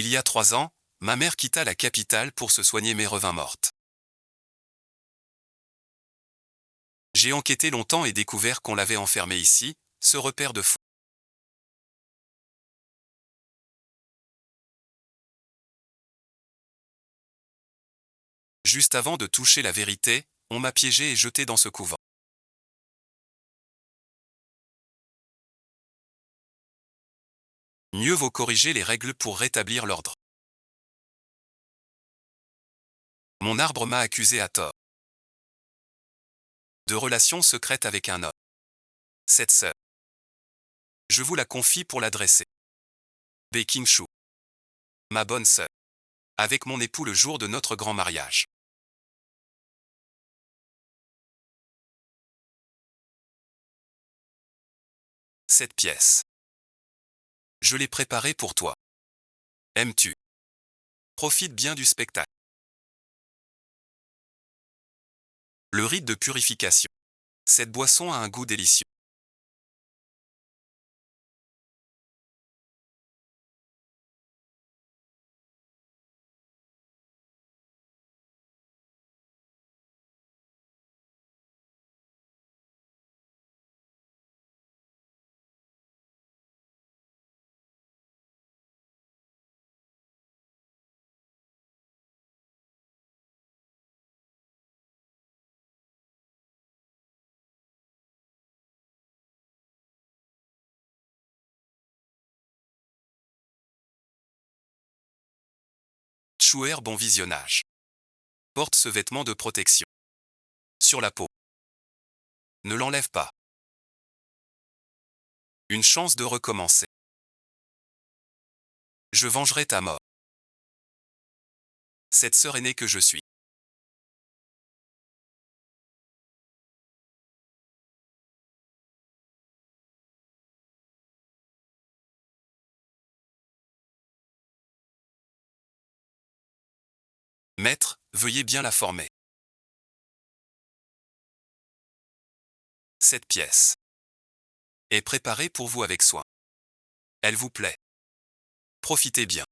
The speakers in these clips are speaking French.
Il y a 3 ans, ma mère quitta la capitale pour se soigner mais revint morte. J'ai enquêté longtemps et découvert qu'on l'avait enfermée ici, ce repère de fou. Juste avant de toucher la vérité, on m'a piégé et jeté dans ce couvent. Mieux vaut corriger les règles pour rétablir l'ordre. Mon arbre m'a accusé à tort. De relations secrètes avec un homme. Cette sœur. Je vous la confie pour l'adresser. Baking Chou. Ma bonne sœur. Avec mon époux le jour de notre grand mariage. Cette pièce. Je l'ai préparée pour toi. Aimes-tu? Profite bien du spectacle. Le rite de purification. Cette boisson a un goût délicieux. Chouer, bon visionnage. Porte ce vêtement de protection. Sur la peau. Ne l'enlève pas. Une chance de recommencer. Je vengerai ta mort. Cette sœur aînée que je suis. Maître, veuillez bien la former. Cette pièce est préparée pour vous avec soin. Elle vous plaît. Profitez bien.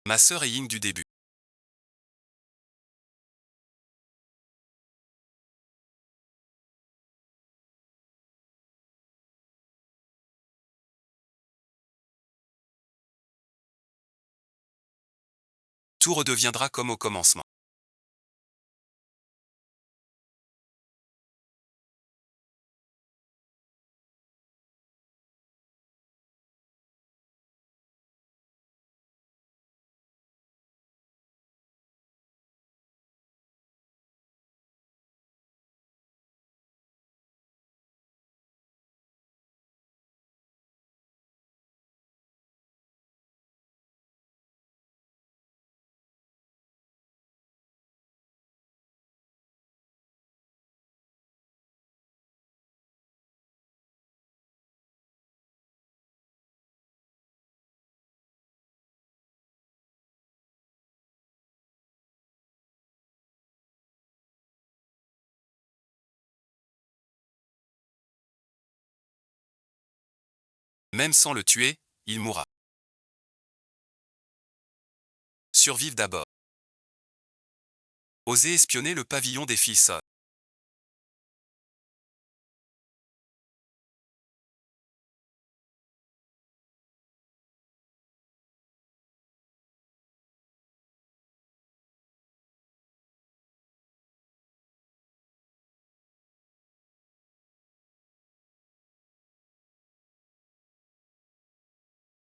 Ma sœur est Ying du début. Tout redeviendra comme au commencement. Même sans le tuer, il mourra. Survive d'abord. Osez espionner le pavillon des filles sœurs.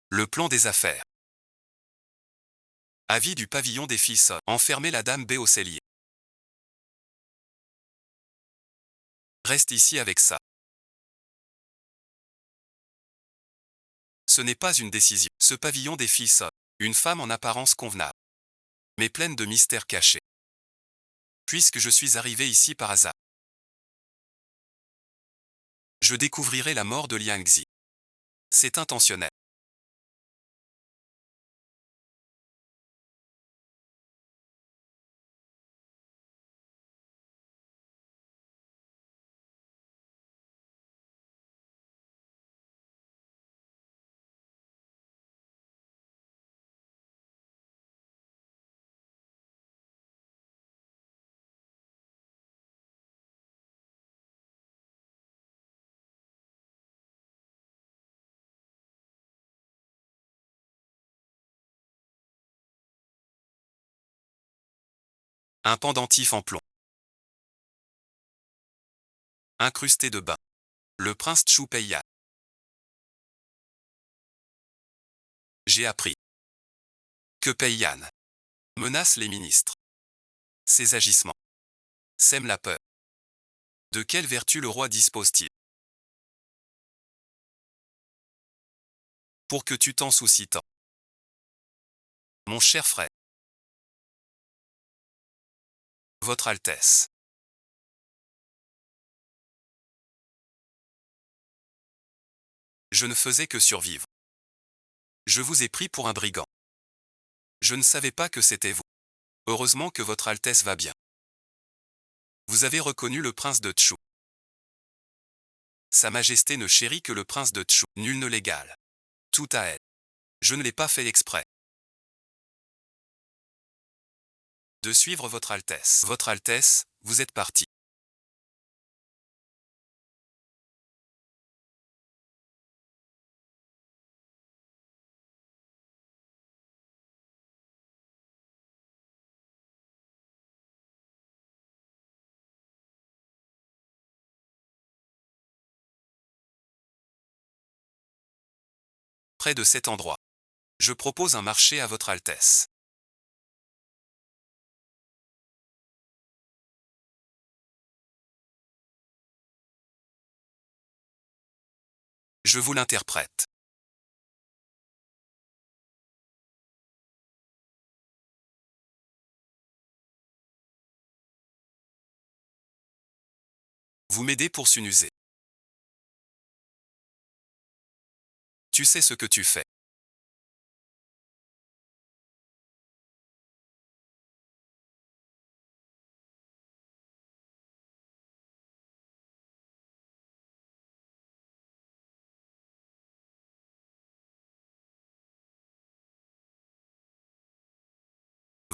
Le plan des affaires. Avis du pavillon des filles sœurs. Enfermer la dame B au cellier. Reste ici avec ça. Ce n'est pas une décision. Ce pavillon des filles sœurs. Une femme en apparence convenable. Mais pleine de mystères cachés. Puisque je suis arrivé ici par hasard. Je découvrirai la mort de Liang Xi. C'est intentionnel. Un pendentif en plomb. Incrusté de bain. Le prince Choupeia. J'ai appris que Peiyan menace les ministres. Ses agissements sèment la peur. De quelle vertu le roi dispose-t-il pour que tu t'en soucies tant? Mon cher frère. Votre Altesse. Je ne faisais que survivre. Je vous ai pris pour un brigand. Je ne savais pas que c'était vous. Heureusement que votre Altesse va bien. Vous avez reconnu le prince de Tchou. Sa Majesté ne chérit que le prince de Tchou. Nul ne l'égale. Tout à elle. Je ne l'ai pas fait exprès de suivre votre Altesse. Votre Altesse, vous êtes parti. Près de cet endroit. Je propose un marché à votre Altesse. Je vous l'interprète. Vous m'aidez pour s'unuser. Tu sais ce que tu fais.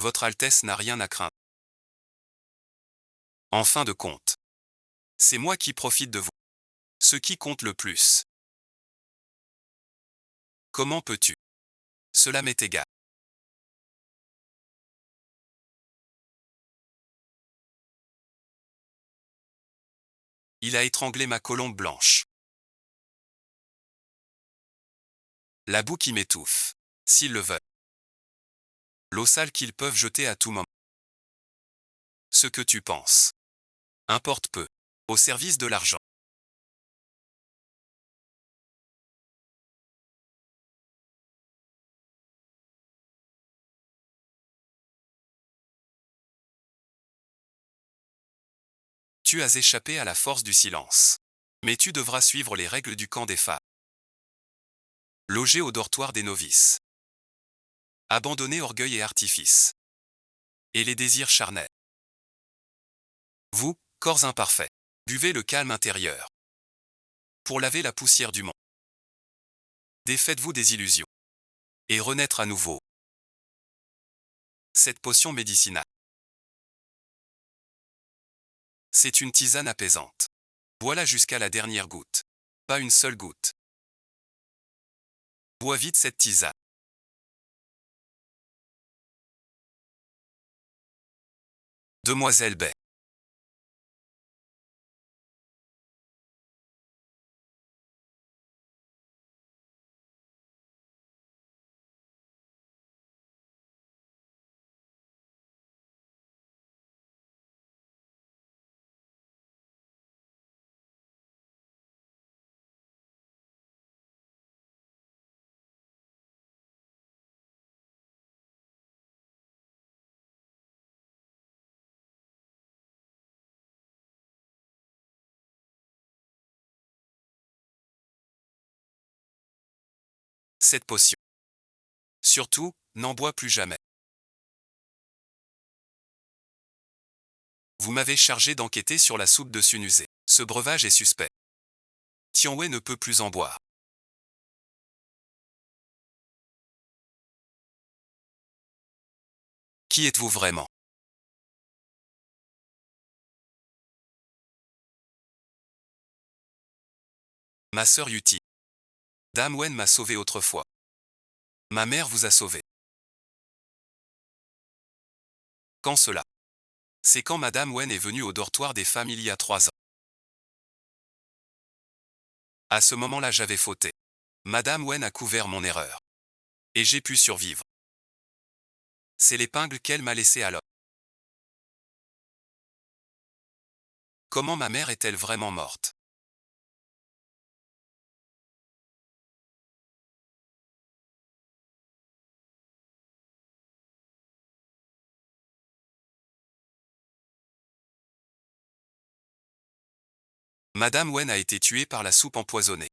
Votre Altesse n'a rien à craindre. En fin de compte, c'est moi qui profite de vous. Ce qui compte le plus. Comment peux-tu? Cela m'est égal. Il a étranglé ma colombe blanche. La boue qui m'étouffe. S'ils le veulent. L'eau sale qu'ils peuvent jeter à tout moment. Ce que tu penses importe peu. Au service de l'argent. Tu as échappé à la force du silence. Mais tu devras suivre les règles du camp des femmes. Loger au dortoir des novices. Abandonner orgueil et artifice. Et les désirs charnels. Vous, corps imparfaits, buvez le calme intérieur. Pour laver la poussière du monde. Défaites-vous des illusions. Et renaître à nouveau. Cette potion médicinale. C'est une tisane apaisante. Bois-la jusqu'à la dernière goutte. Pas une seule goutte. Bois vite cette tisane. Demoiselle Bay. cette potion. Surtout, n'en bois plus jamais. Vous m'avez chargé d'enquêter sur la soupe de Sunusé. Ce breuvage est suspect. Tianwei ne peut plus en boire. Qui êtes-vous vraiment? Ma sœur Yuti. Dame Wen m'a sauvé autrefois. Ma mère vous a sauvé. Quand cela? C'est quand Madame Wen est venue au dortoir des femmes il y a 3 ans. À ce moment-là j'avais fauté. Madame Wen a couvert mon erreur. Et j'ai pu survivre. C'est l'épingle qu'elle m'a laissée alors. Comment ma mère est-elle vraiment morte? Madame Wen a été tuée par la soupe empoisonnée.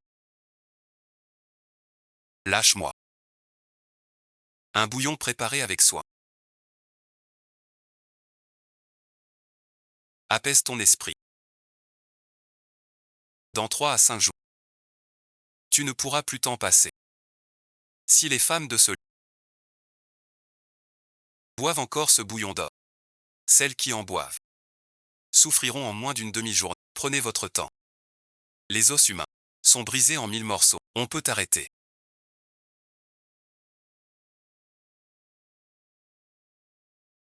Lâche-moi. Un bouillon préparé avec soin. Apaise ton esprit. Dans 3 à 5 jours, tu ne pourras plus t'en passer. Si les femmes de ce boivent encore ce bouillon d'or, celles qui en boivent souffriront en moins d'une demi-journée. Prenez votre temps. Les os humains sont brisés en 1000 morceaux. On peut arrêter.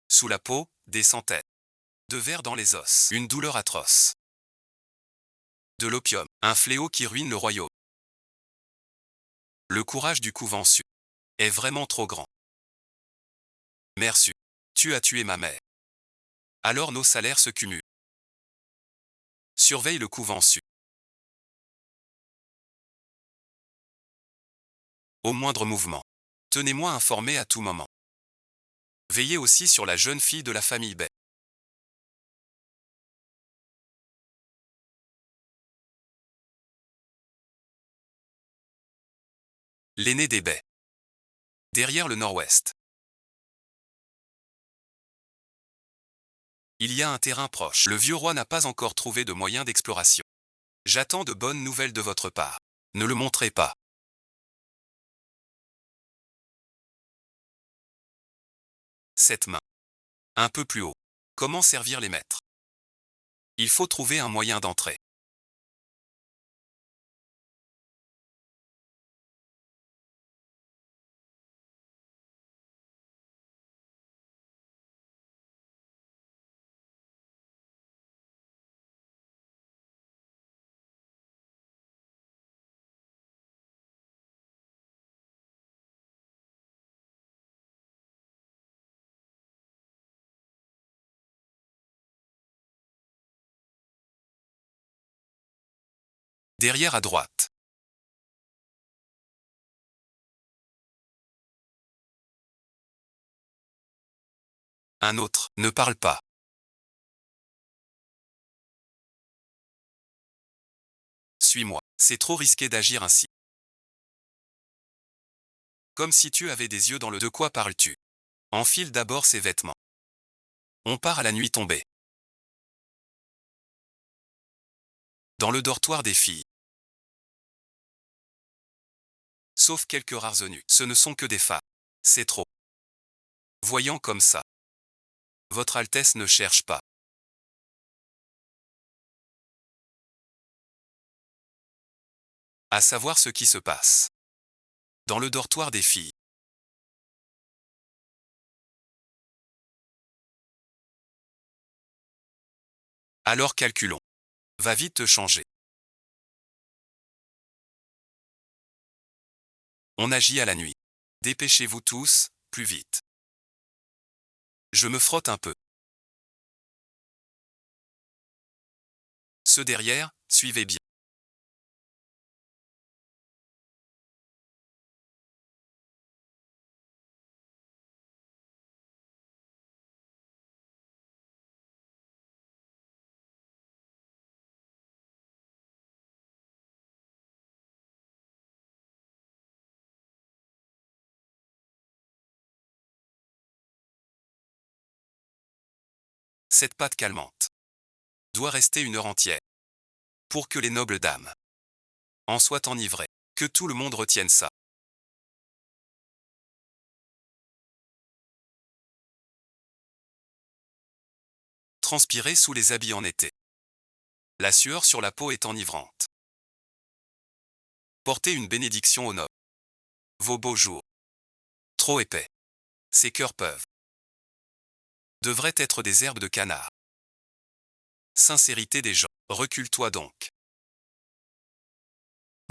Sous la peau, des centaines de vers dans les os. Une douleur atroce. De l'opium, un fléau qui ruine le royaume. Le courage du couvent Su est vraiment trop grand. Mère Su, tu as tué ma mère. Alors nos salaires se cumulent. Surveille le couvent Su. Au moindre mouvement. Tenez-moi informé à tout moment. Veillez aussi sur la jeune fille de la famille Bai. L'aîné des Bai. Derrière le nord-ouest. Il y a un terrain proche. Le vieux roi n'a pas encore trouvé de moyen d'exploration. J'attends de bonnes nouvelles de votre part. Ne le montrez pas. Cette main. Un peu plus haut. Comment servir les maîtres? Il faut trouver un moyen d'entrer. Derrière à droite. Un autre. Ne parle pas. Suis-moi. C'est trop risqué d'agir ainsi. Comme si tu avais des yeux dans le... De quoi parles-tu? Enfile d'abord ses vêtements. On part à la nuit tombée. Dans le dortoir des filles. Sauf quelques rares venues. Ce ne sont que des femmes. C'est trop. Voyant comme ça. Votre Altesse ne cherche pas. À savoir ce qui se passe. Dans le dortoir des filles. Alors calculons. Va vite te changer. On agit à la nuit. Dépêchez-vous tous, plus vite. Je me frotte un peu. Ceux derrière, suivez bien. Cette pâte calmante doit rester 1 heure entière, pour que les nobles dames en soient enivrées. Que tout le monde retienne ça. Transpirer sous les habits en été. La sueur sur la peau est enivrante. Portez une bénédiction aux nobles. Vos beaux jours. Trop épais. Ces cœurs peuvent. Devraient être des herbes de canard. Sincérité des gens. Recule-toi donc.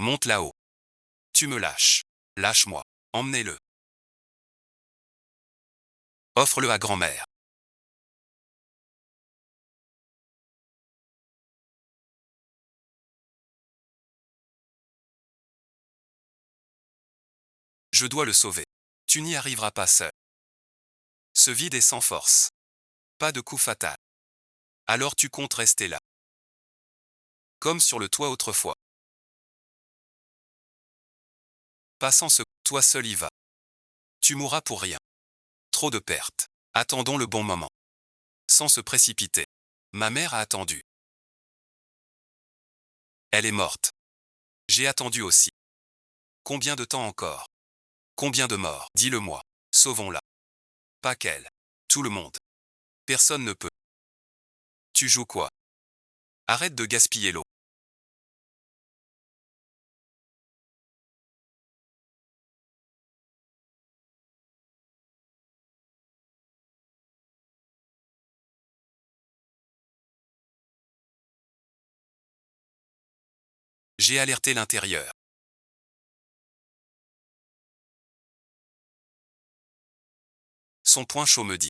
Monte là-haut. Tu me lâches. Lâche-moi. Emmenez-le. Offre-le à grand-mère. Je dois le sauver. Tu n'y arriveras pas seul. Ce vide est sans force. Pas de coup fatal. Alors tu comptes rester là. Comme sur le toit autrefois. Passant ce, toi seul y vas. Tu mourras pour rien. Trop de pertes. Attendons le bon moment. Sans se précipiter. Ma mère a attendu. Elle est morte. J'ai attendu aussi. Combien de temps encore? Combien de morts? Dis-le-moi. Sauvons-la. Pas qu'elle. Tout le monde. Personne ne peut. Tu joues quoi? Arrête de gaspiller l'eau. J'ai alerté l'intérieur. Son point chaud me dit.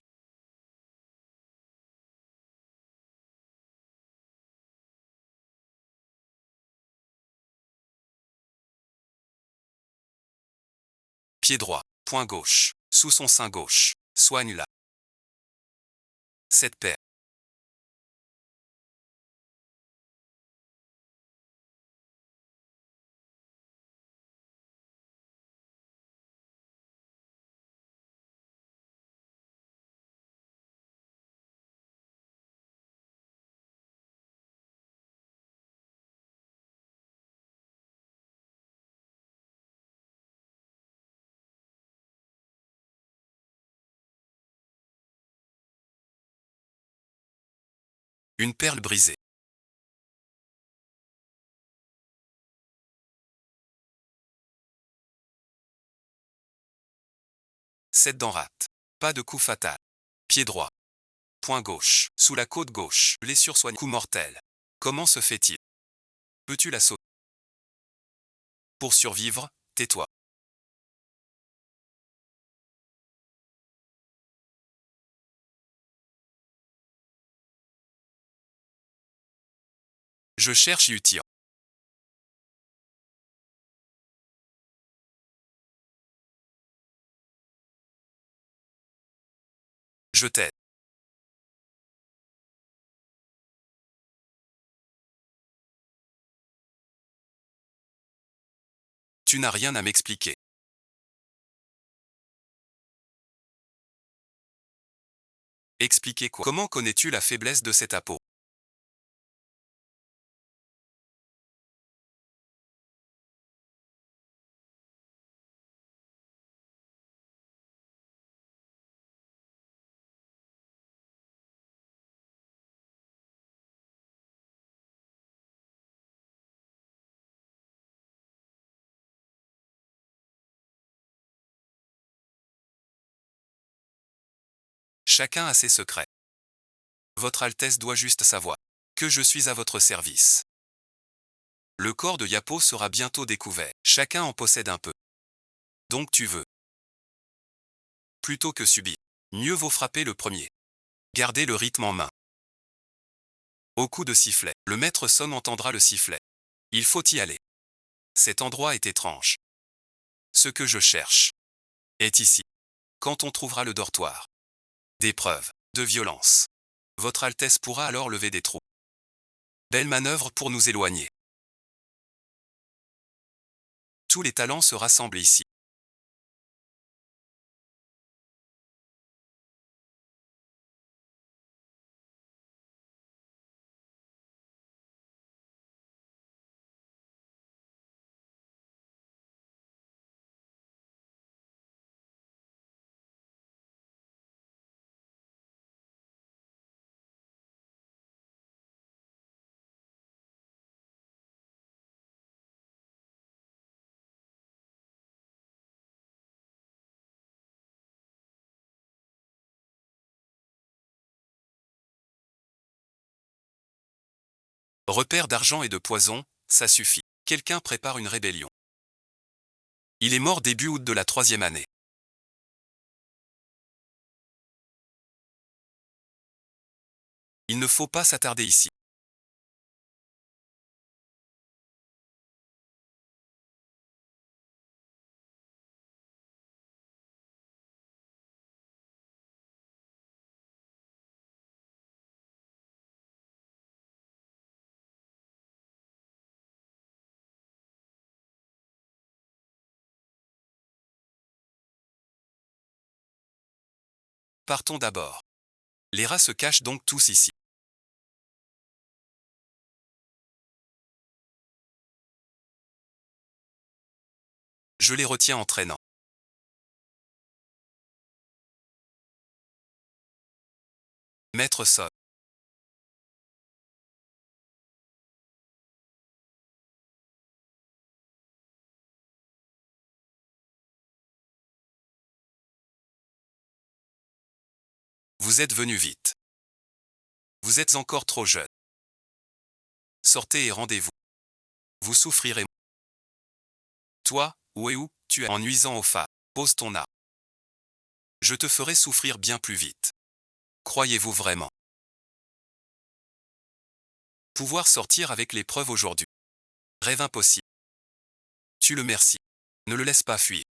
Pied droit, point gauche, sous son sein gauche. Soigne-la. Cette paire. Une perle brisée. Cette dent rate. Pas de coup fatal. Pied droit. Point gauche. Sous la côte gauche. Blessure soignée. Coup mortel. Comment se fait-il? Peux-tu la sauter? Pour survivre, tais-toi. Je cherche Utir. Je t'aide. Tu n'as rien à m'expliquer. Expliquer quoi? Comment connais-tu la faiblesse de cet apôt? Chacun a ses secrets. Votre Altesse doit juste savoir que je suis à votre service. Le corps de Yapo sera bientôt découvert. Chacun en possède un peu. Donc tu veux. Plutôt que subir. Mieux vaut frapper le premier. Gardez le rythme en main. Au coup de sifflet, le maître sonne entendra le sifflet. Il faut y aller. Cet endroit est étrange. Ce que je cherche est ici. Quand on trouvera le dortoir. Des preuves de violence. Votre Altesse pourra alors lever des troupes. Belle manœuvre pour nous éloigner. Tous les talents se rassemblent ici. Repère d'argent et de poison, ça suffit. Quelqu'un prépare une rébellion. Il est mort début août de la 3e année. Il ne faut pas s'attarder ici. Partons d'abord. Les rats se cachent donc tous ici. Je les retiens en traînant. Maître Sot. Vous êtes venu vite. Vous êtes encore trop jeune. Sortez et rendez-vous. Vous souffrirez. Toi, où tu es en nuisant aux femmes. Pose ton arme. Je te ferai souffrir bien plus vite. Croyez-vous vraiment pouvoir sortir avec l'épreuve aujourd'hui? Rêve impossible. Tu le merci. Ne le laisse pas fuir.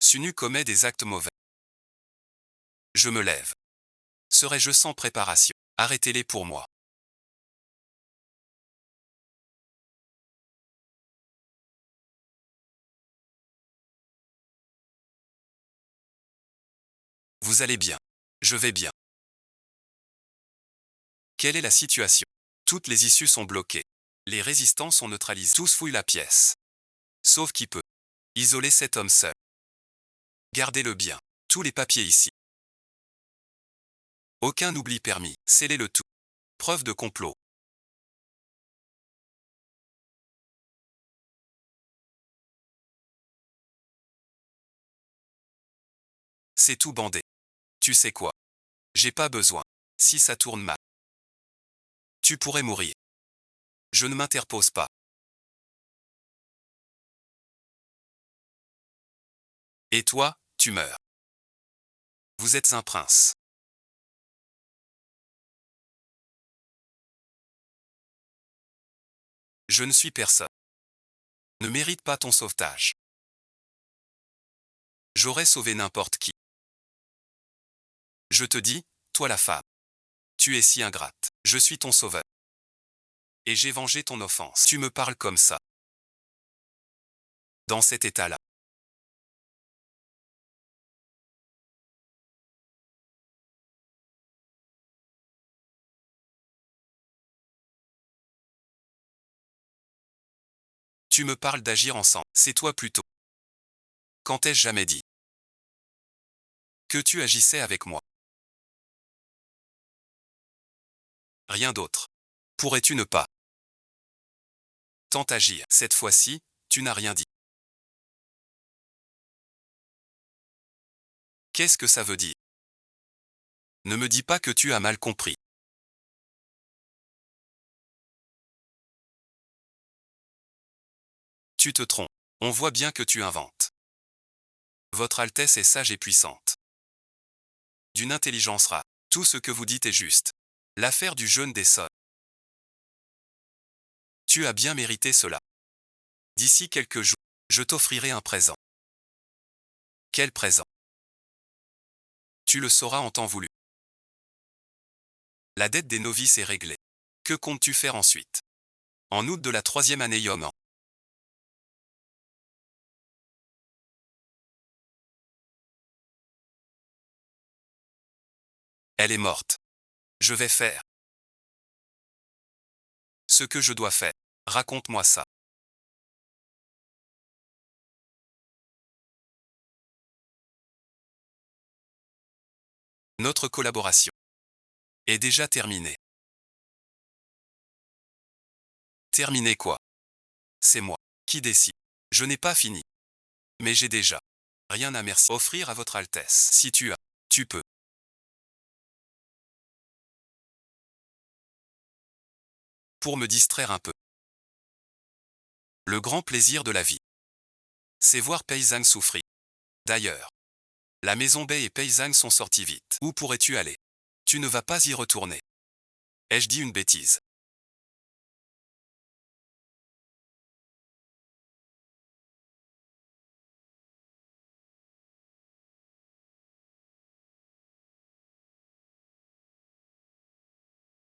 Sunu commet des actes mauvais. Je me lève. Serais-je sans préparation? Arrêtez-les pour moi. Vous allez bien. Je vais bien. Quelle est la situation? Toutes les issues sont bloquées. Les résistants sont neutralisés. Tous fouillent la pièce. Sauf qui peut isoler cet homme seul. Gardez-le bien. Tous les papiers ici. Aucun oubli permis. Scellez le tout. Preuve de complot. C'est tout bandé. Tu sais quoi? J'ai pas besoin. Si ça tourne mal, tu pourrais mourir. Je ne m'interpose pas. Et toi, tu meurs. Vous êtes un prince. Je ne suis personne. Ne mérite pas ton sauvetage. J'aurais sauvé n'importe qui. Je te dis, toi la femme. Tu es si ingrate. Je suis ton sauveur. Et j'ai vengé ton offense. Tu me parles comme ça. Dans cet état-là. Tu me parles d'agir ensemble. C'est toi plutôt. Quand t'ai-je jamais dit que tu agissais avec moi? Rien d'autre. Pourrais-tu ne pas tant agir? Cette fois-ci, tu n'as rien dit. Qu'est-ce que ça veut dire? Ne me dis pas que tu as mal compris. Tu te trompes. On voit bien que tu inventes. Votre Altesse est sage et puissante. D'une intelligence rare. Tout ce que vous dites est juste. L'affaire du jeûne des sols. Tu as bien mérité cela. D'ici quelques jours, je t'offrirai un présent. Quel présent? Tu le sauras en temps voulu. La dette des novices est réglée. Que comptes-tu faire ensuite? En août de la 3e année Yoman. Elle est morte. Je vais faire ce que je dois faire. Raconte-moi ça. Notre collaboration. est déjà terminé. Terminé quoi? C'est moi qui décide. Je n'ai pas fini. Mais j'ai déjà rien à merci offrir à votre Altesse. Si tu as, tu peux. Pour me distraire un peu. Le grand plaisir de la vie, c'est voir Paysanne souffrir. D'ailleurs, la maison Bay et Paysanne sont sortis vite. Où pourrais-tu aller? Tu ne vas pas y retourner. Ai-je dit une bêtise?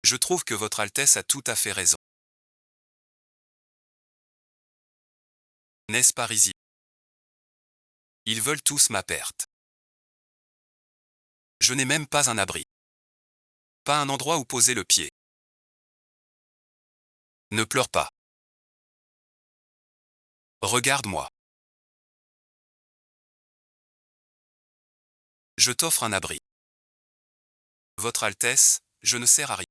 Je trouve que votre Altesse a tout à fait raison. N'est-ce pas risible? Ils veulent tous ma perte. Je n'ai même pas un abri. Pas un endroit où poser le pied. Ne pleure pas. Regarde-moi. Je t'offre un abri. Votre Altesse, je ne sers à rien.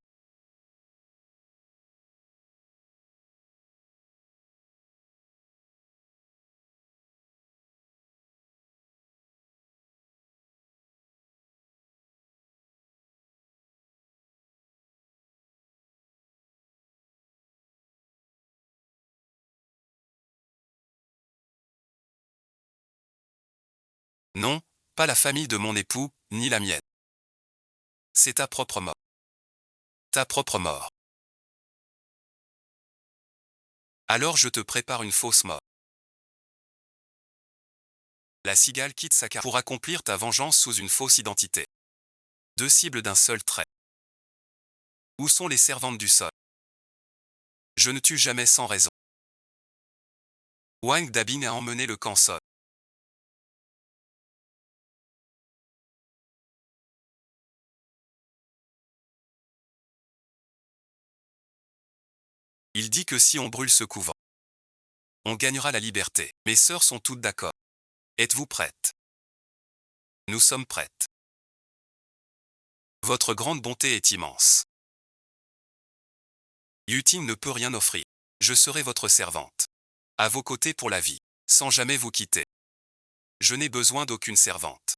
Non, pas la famille de mon époux, ni la mienne. C'est ta propre mort. Ta propre mort. Alors je te prépare une fausse mort. La cigale quitte sa carrière pour accomplir ta vengeance sous une fausse identité. Deux cibles d'un seul trait. Où sont les servantes du sol? Je ne tue jamais sans raison. Wang Dabin a emmené le camp Sol. Il dit que si on brûle ce couvent, on gagnera la liberté. Mes sœurs sont toutes d'accord. Êtes-vous prêtes? Nous sommes prêtes. Votre grande bonté est immense. Yuting ne peut rien offrir. Je serai votre servante. À vos côtés pour la vie, sans jamais vous quitter. Je n'ai besoin d'aucune servante.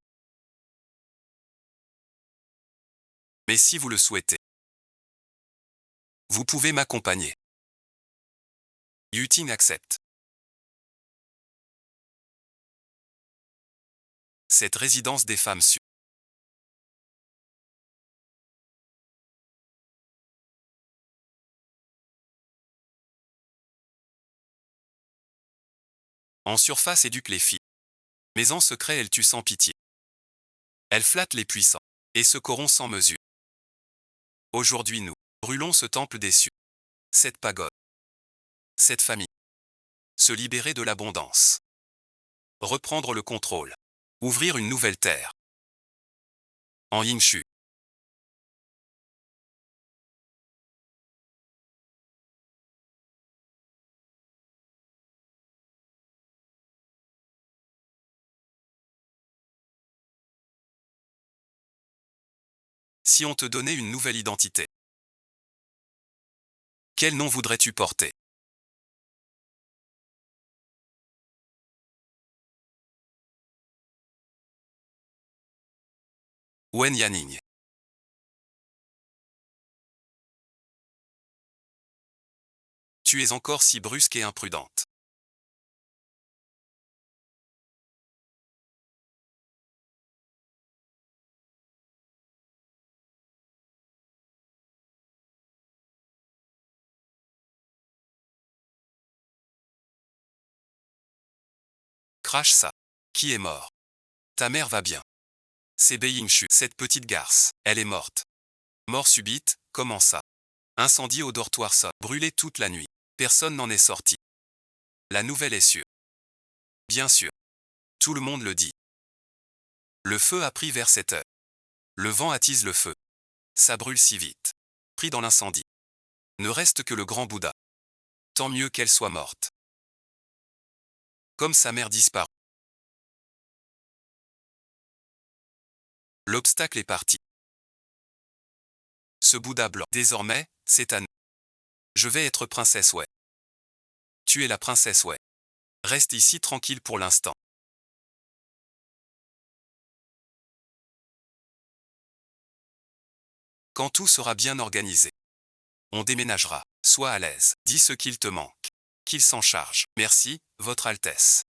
Mais si vous le souhaitez, vous pouvez m'accompagner. Yuting accepte. Cette résidence des femmes sûres. En surface éduque les filles. Mais en secret elle tue sans pitié. Elle flatte les puissants. Et se corrompt sans mesure. Aujourd'hui nous, brûlons ce temple des cieux. Cette pagode. Cette famille. Se libérer de l'abondance. Reprendre le contrôle. Ouvrir une nouvelle terre. En Yingshu. Si on te donnait une nouvelle identité, quel nom voudrais-tu porter? Wen Yaning. Tu es encore si brusque et imprudente. Crache ça. Qui est mort? Ta mère va bien. C'est Bei Yingshu, cette petite garce. Elle est morte. Mort subite, comment ça? Incendie au dortoir ça. Brûlé toute la nuit. Personne n'en est sorti. La nouvelle est sûre. Bien sûr. Tout le monde le dit. Le feu a pris vers 7 heures. Le vent attise le feu. Ça brûle si vite. Pris dans l'incendie. Ne reste que le grand Bouddha. Tant mieux qu'elle soit morte. Comme sa mère disparue. L'obstacle est parti. ce Bouddha blanc. Désormais, c'est à nous. Je vais être princesse Wei. Tu es la princesse Wei. Reste ici tranquille pour l'instant. Quand tout sera bien organisé, on déménagera. Sois à l'aise. Dis ce qu'il te manque. Qu'il s'en charge. Merci, Votre Altesse.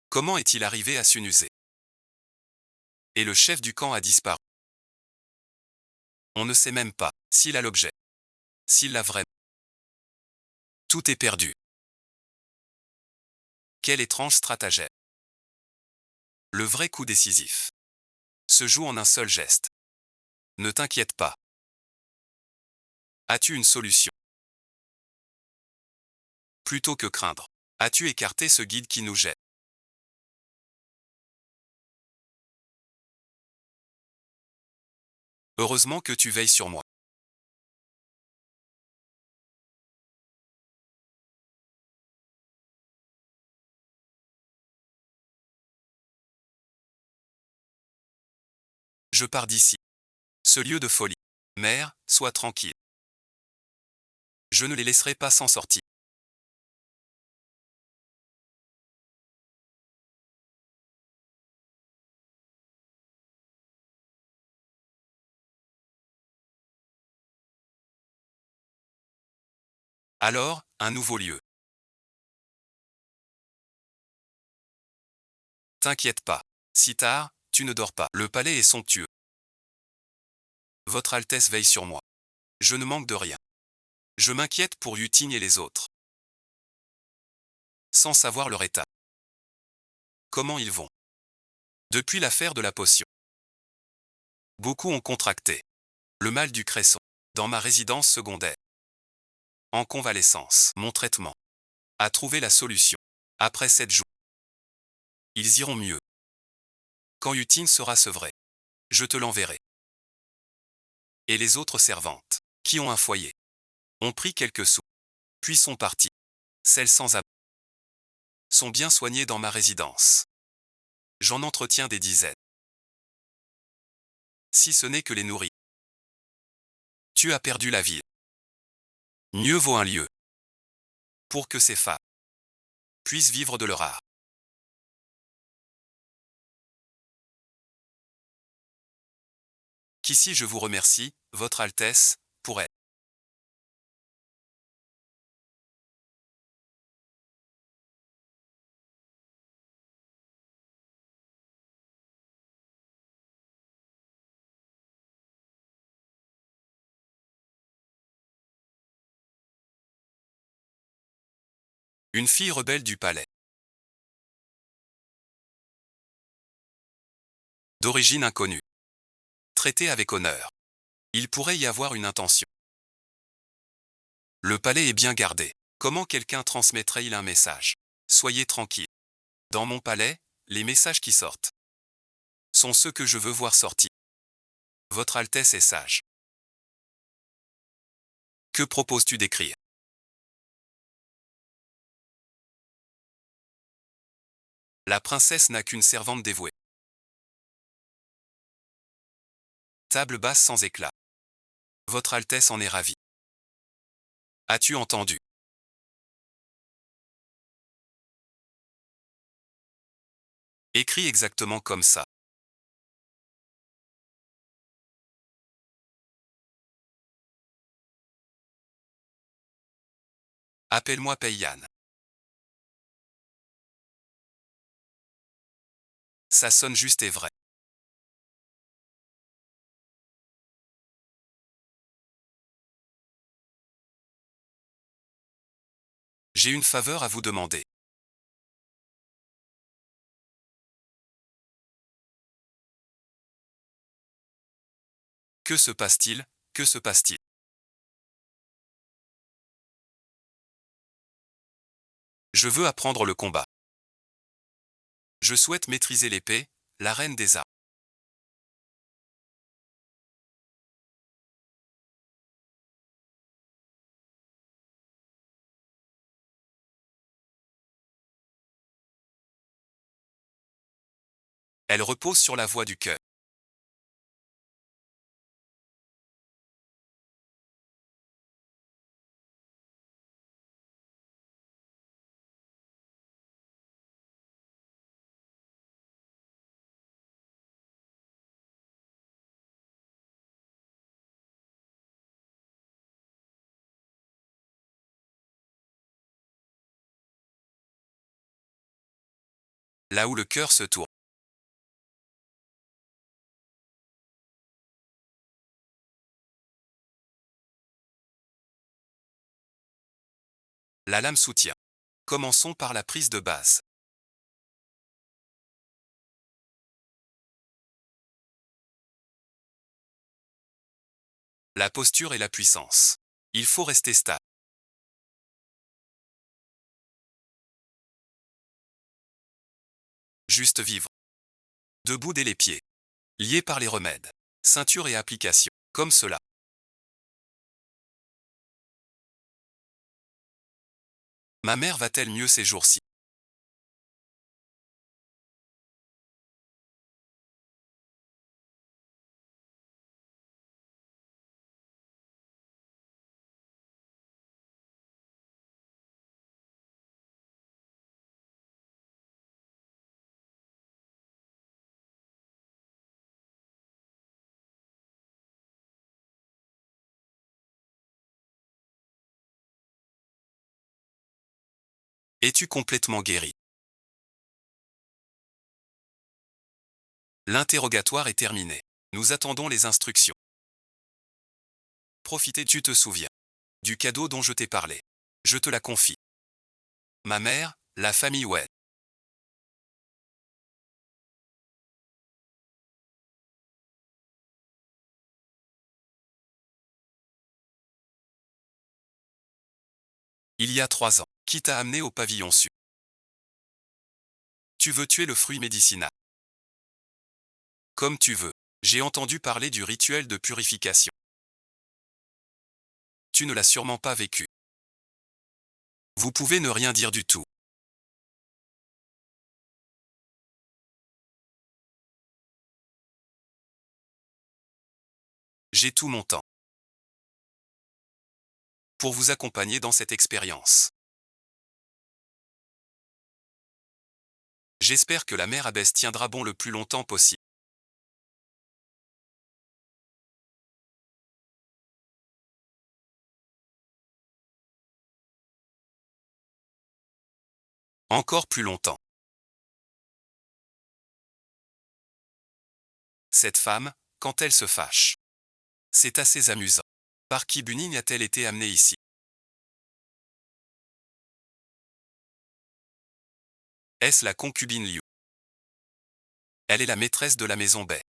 Comment est-il arrivé à Sunusé? Et le chef du camp a disparu. On ne sait même pas s'il a l'objet. S'il l'a vraiment. Tout est perdu. Quel étrange stratagème. Le vrai coup décisif se joue en un seul geste. Ne t'inquiète pas. As-tu une solution? Plutôt que craindre, as-tu écarté ce guide qui nous jette? Heureusement que tu veilles sur moi. Je pars d'ici. Ce lieu de folie. Mère, sois tranquille. Je ne les laisserai pas s'en sortir. Alors, un nouveau lieu. T'inquiète pas. Si tard, tu ne dors pas. Le palais est somptueux. Votre Altesse veille sur moi. Je ne manque de rien. Je m'inquiète pour Yutine et les autres. Sans savoir leur état. Comment ils vont? Depuis l'affaire de la potion. Beaucoup ont contracté le mal du cresson. Dans ma résidence secondaire. En convalescence. Mon traitement a trouvé la solution. Après 7 jours. Ils iront mieux. Quand Yutine sera sevrée. Je te l'enverrai. Et les autres servantes, qui ont un foyer, ont pris quelques sous, puis sont parties. Celles sans abri sont bien soignées dans ma résidence. J'en entretiens des dizaines. Si ce n'est que les nourris. Tu as perdu la ville. Mieux vaut un lieu. Pour que ces femmes puissent vivre de leur art. Qu'ici je vous remercie, Votre Altesse, pour elle. Une fille rebelle du palais. D'origine inconnue. Traitée avec honneur. Il pourrait y avoir une intention. Le palais est bien gardé. Comment quelqu'un transmettrait-il un message? Soyez tranquille. Dans mon palais, les messages qui sortent sont ceux que je veux voir sortir. Votre Altesse est sage. Que proposes-tu d'écrire? La princesse n'a qu'une servante dévouée. Table basse sans éclat. Votre Altesse en est ravie. As-tu entendu? Écris exactement comme ça. Appelle-moi Payane. Ça sonne juste et vrai. J'ai une faveur à vous demander. Que se passe-t-il? Que se passe-t-il? Je veux apprendre le combat. Je souhaite maîtriser l'épée, la reine des arts. Elle repose sur la voie du cœur. Là où le cœur se tourne. La lame soutient. Commençons par la prise de base. La posture et la puissance. Il faut rester stable. Juste vivre. Debout dès les pieds. Liés par les remèdes. Ceinture et application. Comme cela. Ma mère va-t-elle mieux ces jours-ci? Es-tu complètement guéri? L'interrogatoire est terminé. Nous attendons les instructions. Profitez, tu te souviens du cadeau dont je t'ai parlé. Je te la confie. Ma mère, la famille Wade. Il y a 3 ans. Qui t'a amené au pavillon sud? Tu veux tuer le fruit médicinal? Comme tu veux. J'ai entendu parler du rituel de purification. Tu ne l'as sûrement pas vécu. Vous pouvez ne rien dire du tout. J'ai tout mon temps pour vous accompagner dans cette expérience. J'espère que la mère abbesse tiendra bon le plus longtemps possible. Encore plus longtemps. Cette femme, quand elle se fâche. C'est assez amusant. Par qui Bunning a-t-elle été amenée ici? Est-ce la concubine Liu? Elle est la maîtresse de la maison Bai.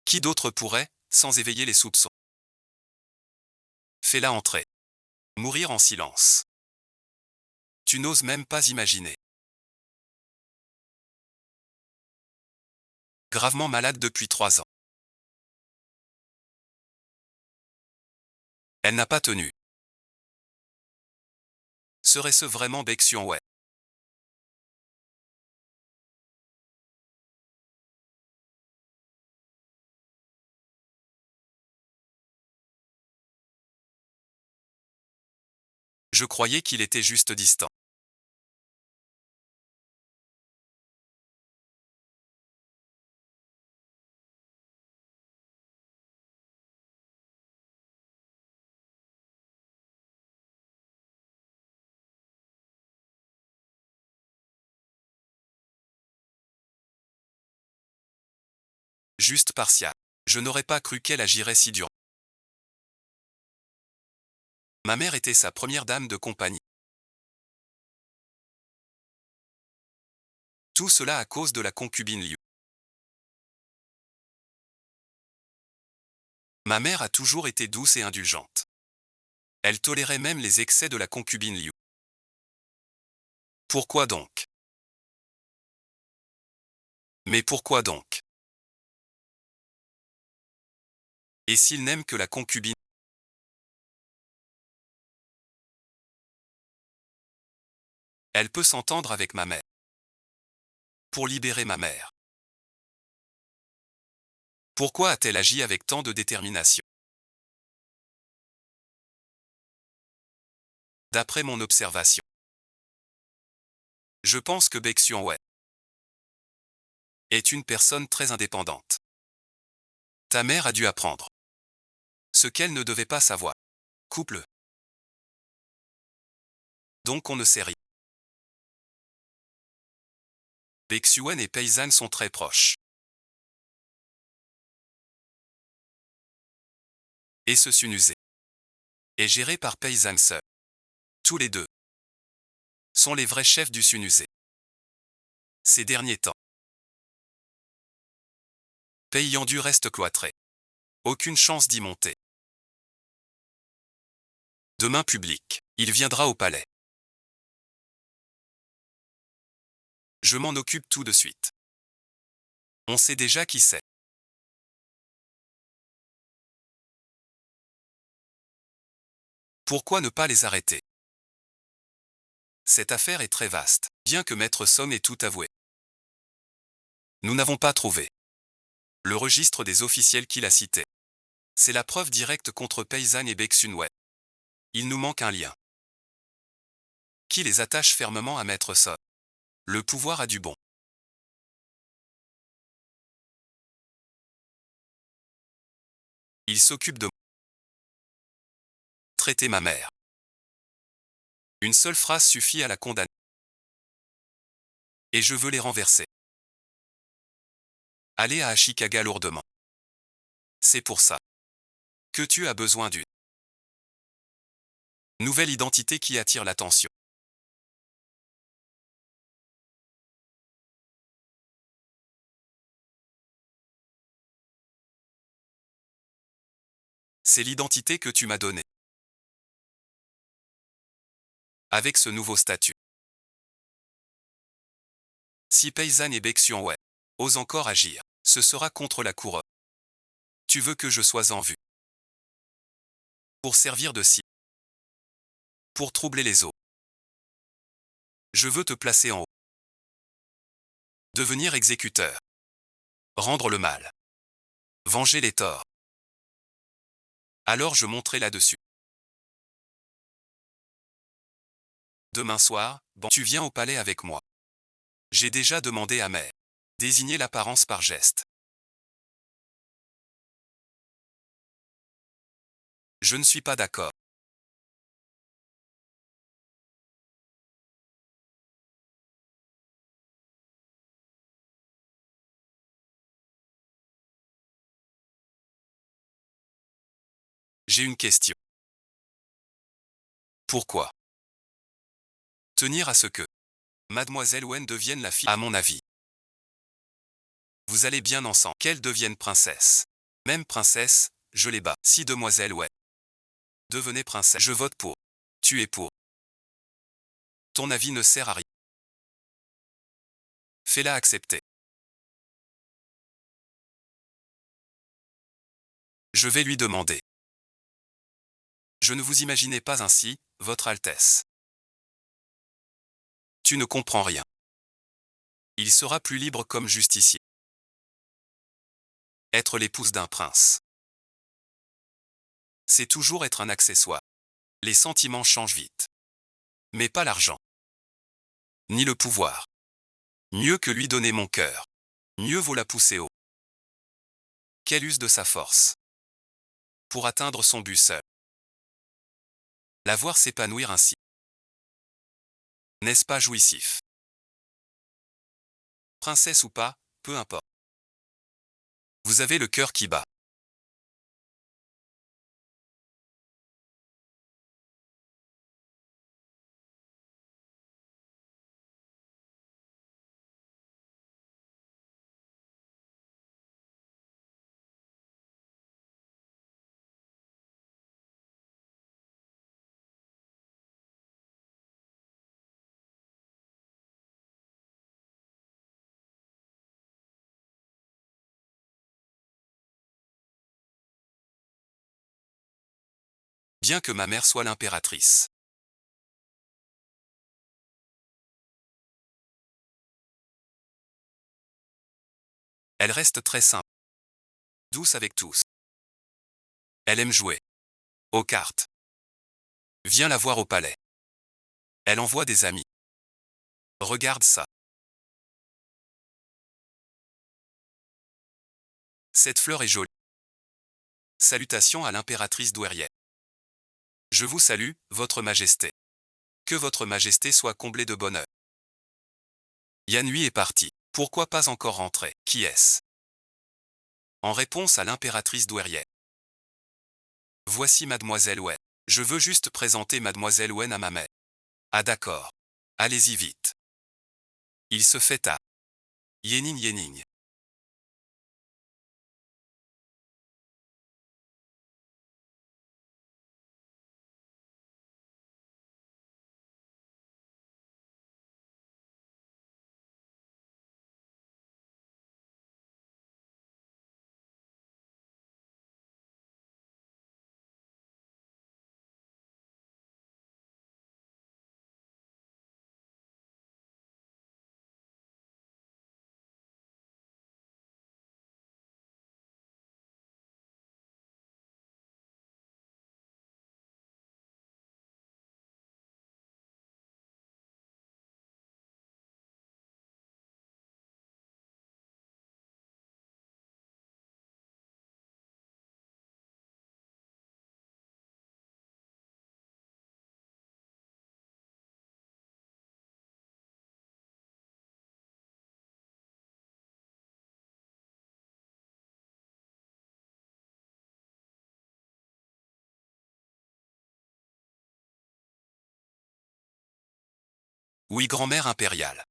Qui d'autre pourrait, sans éveiller les soupçons? Fais-la entrer. Mourir en silence. Tu n'oses même pas imaginer. Gravement malade depuis 3 ans. Elle n'a pas tenu. Serait-ce vraiment Baek Suan-wei? Je croyais qu'il était juste distant. Juste partial. Je n'aurais pas cru qu'elle agirait si dur. Ma mère était sa première dame de compagnie. Tout cela à cause de la concubine Liu. Ma mère a toujours été douce et indulgente. Elle tolérait même les excès de la concubine Liu. Pourquoi donc? Mais pourquoi donc? Et s'il n'aime que la concubine? Elle peut s'entendre avec ma mère. Pour libérer ma mère. Pourquoi a-t-elle agi avec tant de détermination? D'après mon observation, je pense que Baek Suan-wei est une personne très indépendante. Ta mère a dû apprendre ce qu'elle ne devait pas savoir. Couple. Donc on ne sait rien. Baek Suan et Paysan sont très proches. Et ce Sunuse est géré par Paysan seul. Tous les deux sont les vrais chefs du Sunuse. Ces derniers temps, Pei-Yandu reste cloîtré. Aucune chance d'y monter. Demain public, il viendra au palais. Je m'en occupe tout de suite. On sait déjà qui c'est. Pourquoi ne pas les arrêter? Cette affaire est très vaste, bien que Maître Song ait tout avoué. Nous n'avons pas trouvé le registre des officiels qu'il a cité. C'est la preuve directe contre Paysan et Baek Suan-wei. Il nous manque un lien qui les attache fermement à Maître Song. Le pouvoir a du bon. Il s'occupe de traiter ma mère. Une seule phrase suffit à la condamner. Et je veux les renverser. Aller à Ashikaga lourdement. C'est pour ça que tu as besoin d'une nouvelle identité qui attire l'attention. C'est l'identité que tu m'as donnée. Avec ce nouveau statut. Si Paysan et Baek Suan-wei osent encore agir, ce sera contre la couronne. Tu veux que je sois en vue pour servir de cible, pour troubler les eaux. Je veux te placer en haut. Devenir exécuteur. Rendre le mal. Venger les torts. Alors je monterai là-dessus. Demain soir, tu viens au palais avec moi. J'ai déjà demandé à mère. Désigner l'apparence par geste. Je ne suis pas d'accord. J'ai une question. Pourquoi tenir à ce que Mademoiselle Wen devienne la fille? À mon avis, vous allez bien ensemble. Qu'elle devienne princesse. Même princesse, je les bats. Si Demoiselle Wen devenait princesse, je vote pour. Tu es pour. Ton avis ne sert à rien. Fais-la accepter. Je vais lui demander. Je ne vous imaginais pas ainsi, Votre Altesse. Tu ne comprends rien. Il sera plus libre comme justicier. Être l'épouse d'un prince. C'est toujours être un accessoire. Les sentiments changent vite. Mais pas l'argent. Ni le pouvoir. Mieux que lui donner mon cœur. Mieux vaut la pousser haut. Qu'elle use de sa force. Pour atteindre son but seul. La voir s'épanouir ainsi. N'est-ce pas jouissif? Princesse ou pas, peu importe. Vous avez le cœur qui bat. Bien que ma mère soit l'impératrice. Elle reste très simple, douce avec tous. Elle aime jouer aux cartes. Viens la voir au palais. Elle envoie des amis. Regarde ça. Cette fleur est jolie. Salutations à l'impératrice douairière. Je vous salue, Votre Majesté. Que Votre Majesté soit comblée de bonheur. Yanui est parti. Pourquoi pas encore rentré? Qui est-ce? En réponse à l'impératrice douairière. Voici Mademoiselle Wen. Je veux juste présenter Mademoiselle Wen à ma mère. Ah d'accord. Allez-y vite. Il se fait tard. Yening Yening. Oui, grand-mère impériale.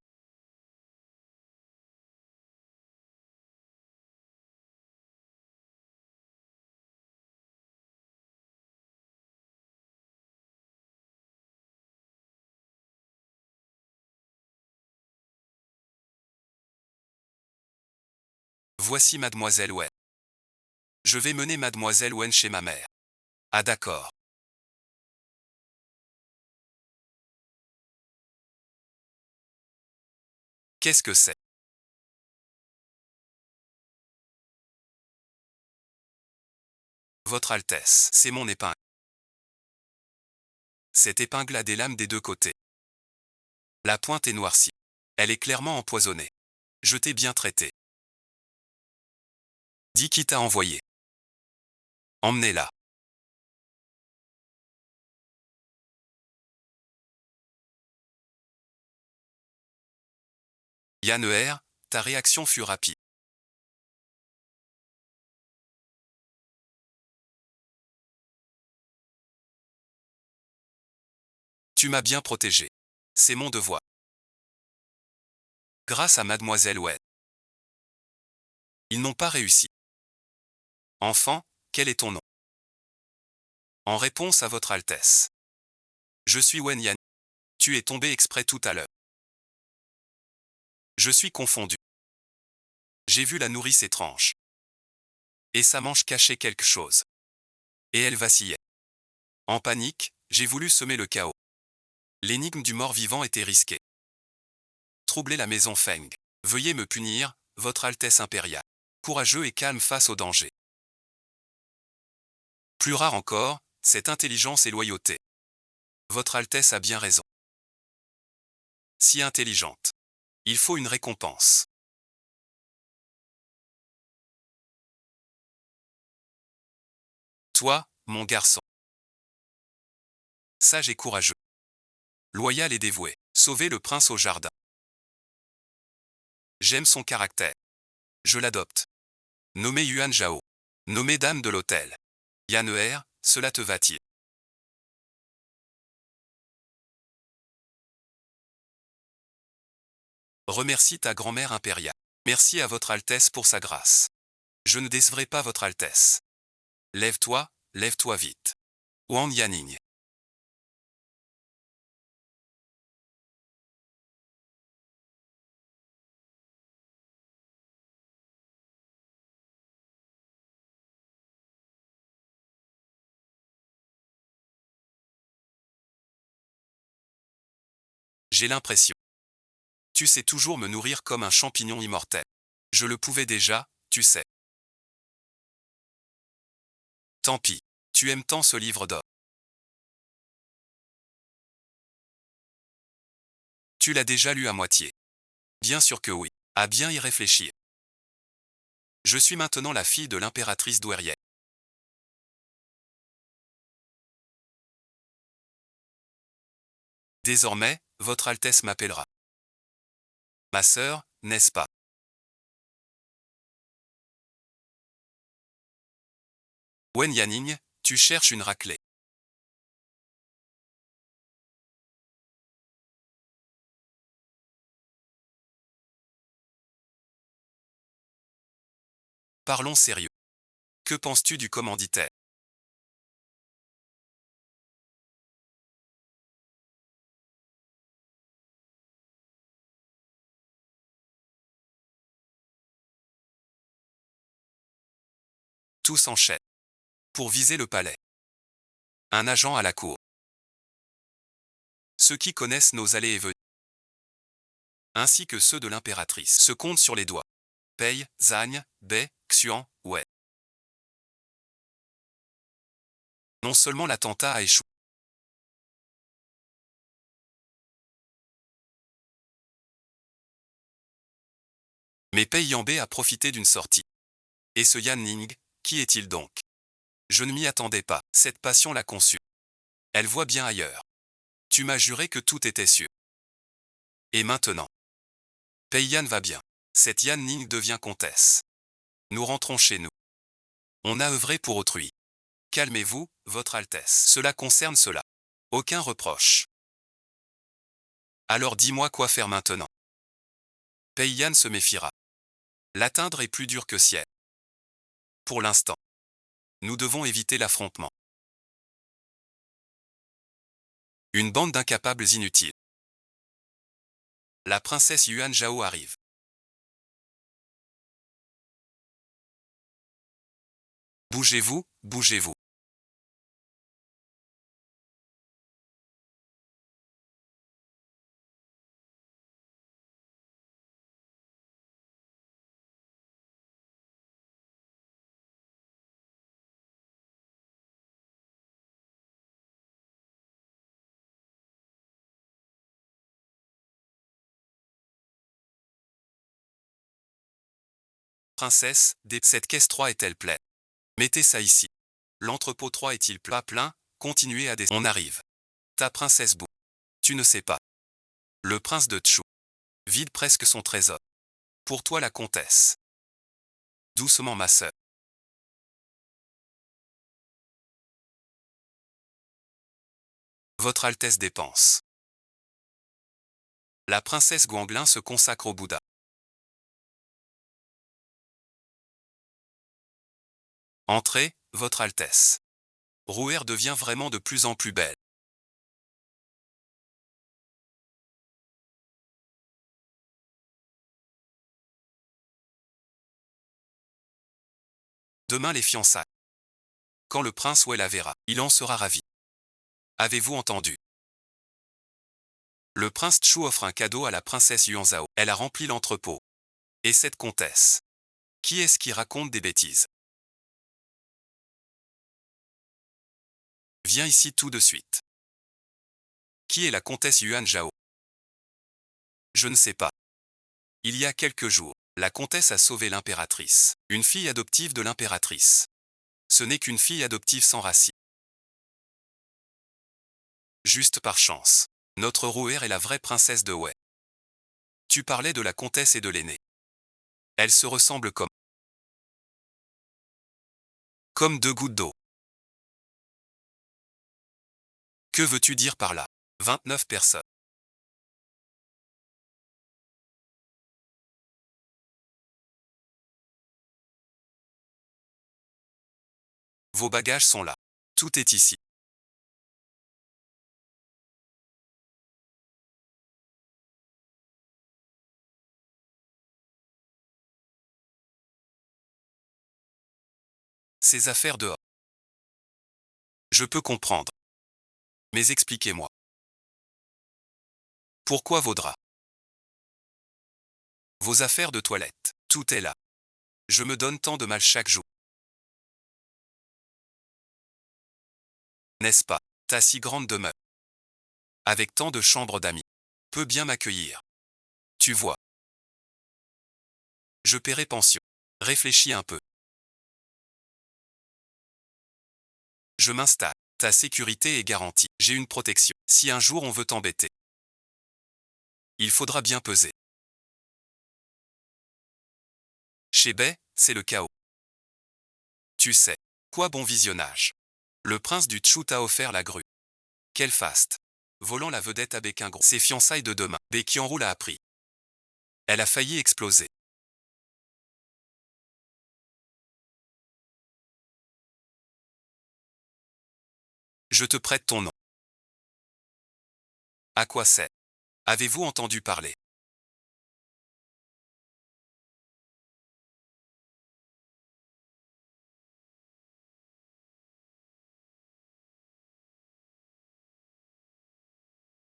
Voici Mademoiselle Wen. Je vais mener Mademoiselle Wen chez ma mère. Ah d'accord. Qu'est-ce que c'est? Votre Altesse, c'est mon épingle. Cette épingle a des lames des deux côtés. La pointe est noircie. Elle est clairement empoisonnée. Je t'ai bien traité. Dis qui t'a envoyé. Emmenez-la. Yanner, ta réaction fut rapide. Tu m'as bien protégé. C'est mon devoir. Grâce à Mademoiselle Wen. Ils n'ont pas réussi. Enfant, quel est ton nom? En réponse à Votre Altesse. Je suis Wen Yan. Tu es tombé exprès tout à l'heure. Je suis confondu. J'ai vu la nourrice étrange. Et sa manche cachait quelque chose. Et elle vacillait. En panique, j'ai voulu semer le chaos. L'énigme du mort-vivant était risquée. Troubler la maison Feng. Veuillez me punir, Votre Altesse impériale. Courageux et calme face au danger. Plus rare encore, cette intelligence et loyauté. Votre Altesse a bien raison. Si intelligente. Il faut une récompense. Toi, mon garçon. Sage et courageux. Loyal et dévoué. Sauver le prince au jardin. J'aime son caractère. Je l'adopte. Nommé Yuan Zhao. Nommé dame de l'hôtel. Yanner, cela te va-t-il? Remercie ta grand-mère impériale. Merci à Votre Altesse pour sa grâce. Je ne décevrai pas Votre Altesse. Lève-toi vite. Wang Yaning. J'ai l'impression. Tu sais toujours me nourrir comme un champignon immortel. Je le pouvais déjà, tu sais. Tant pis. Tu aimes tant ce livre d'or. Tu l'as déjà lu à moitié. Bien sûr que oui. À bien y réfléchir. Je suis maintenant la fille de l'impératrice douairière. Désormais, Votre Altesse m'appellera. Ma sœur, n'est-ce pas? Wen Yanning, tu cherches une raclée. Parlons sérieux. Que penses-tu du commanditaire? Tout s'enchaîne. Pour viser le palais. Un agent à la cour. Ceux qui connaissent nos allées et venues, ainsi que ceux de l'impératrice, se comptent sur les doigts. Pei, Zhang, Bei, Xuan, Wei. Non seulement l'attentat a échoué, mais Pei Yambei a profité d'une sortie. Et ce Yan Ning, qui est-il donc? Je ne m'y attendais pas, cette passion l'a conçue. Elle voit bien ailleurs. Tu m'as juré que tout était sûr. Et maintenant? Pei Yan va bien. Cette Yan Ning devient comtesse. Nous rentrons chez nous. On a œuvré pour autrui. Calmez-vous, Votre Altesse. Cela concerne cela. Aucun reproche. Alors dis-moi quoi faire maintenant. Pei Yan se méfiera. L'atteindre est plus dur que ciel. Pour l'instant. Nous devons éviter l'affrontement. Une bande d'incapables inutiles. La princesse Yuan Zhao arrive. Bougez-vous, bougez-vous. Princesse, cette caisse 3 est-elle pleine? Mettez ça ici. L'entrepôt 3 est-il pas plein? Continuez à descendre. On arrive. Ta princesse Bou. Tu ne sais pas. Le prince de Tchou. Vide presque son trésor. Pour toi la comtesse. Doucement ma sœur. Votre Altesse dépense. La princesse Guanglin se consacre au Bouddha. Entrez, Votre Altesse. Rouer devient vraiment de plus en plus belle. Demain les fiançailles. Quand le prince Wei la verra, il en sera ravi. Avez-vous entendu? Le prince Chu offre un cadeau à la princesse Yuanzhao. Elle a rempli l'entrepôt. Et cette comtesse? Qui est-ce qui raconte des bêtises? Viens ici tout de suite. Qui est la comtesse Yuan Zhao? Je ne sais pas. Il y a quelques jours, la comtesse a sauvé l'impératrice, une fille adoptive de l'impératrice. Ce n'est qu'une fille adoptive sans racine. Juste par chance. Notre Rouer est la vraie princesse de Wei. Tu parlais de la comtesse et de l'aînée. Elles se ressemblent comme deux gouttes d'eau. Que veux-tu dire par là? 29 personnes. Vos bagages sont là. Tout est ici. Ces affaires dehors. Je peux comprendre. Mais expliquez-moi. Pourquoi vos draps? Vos affaires de toilette. Tout est là. Je me donne tant de mal chaque jour. N'est-ce pas? Ta si grande demeure, avec tant de chambres d'amis, peut bien m'accueillir. Tu vois. Je paierai pension. Réfléchis un peu. Je m'installe. Ta sécurité est garantie. J'ai une protection. Si un jour on veut t'embêter, il faudra bien peser. Chez Bay, c'est le chaos. Tu sais. Quoi bon visionnage. Le prince du Tchou t'a offert la grue. Quel faste. Volant la vedette à Béquingron. Ses fiançailles de demain. Bé qui enroule a appris. Elle a failli exploser. Je te prête ton nom. À quoi c'est? Avez-vous entendu parler?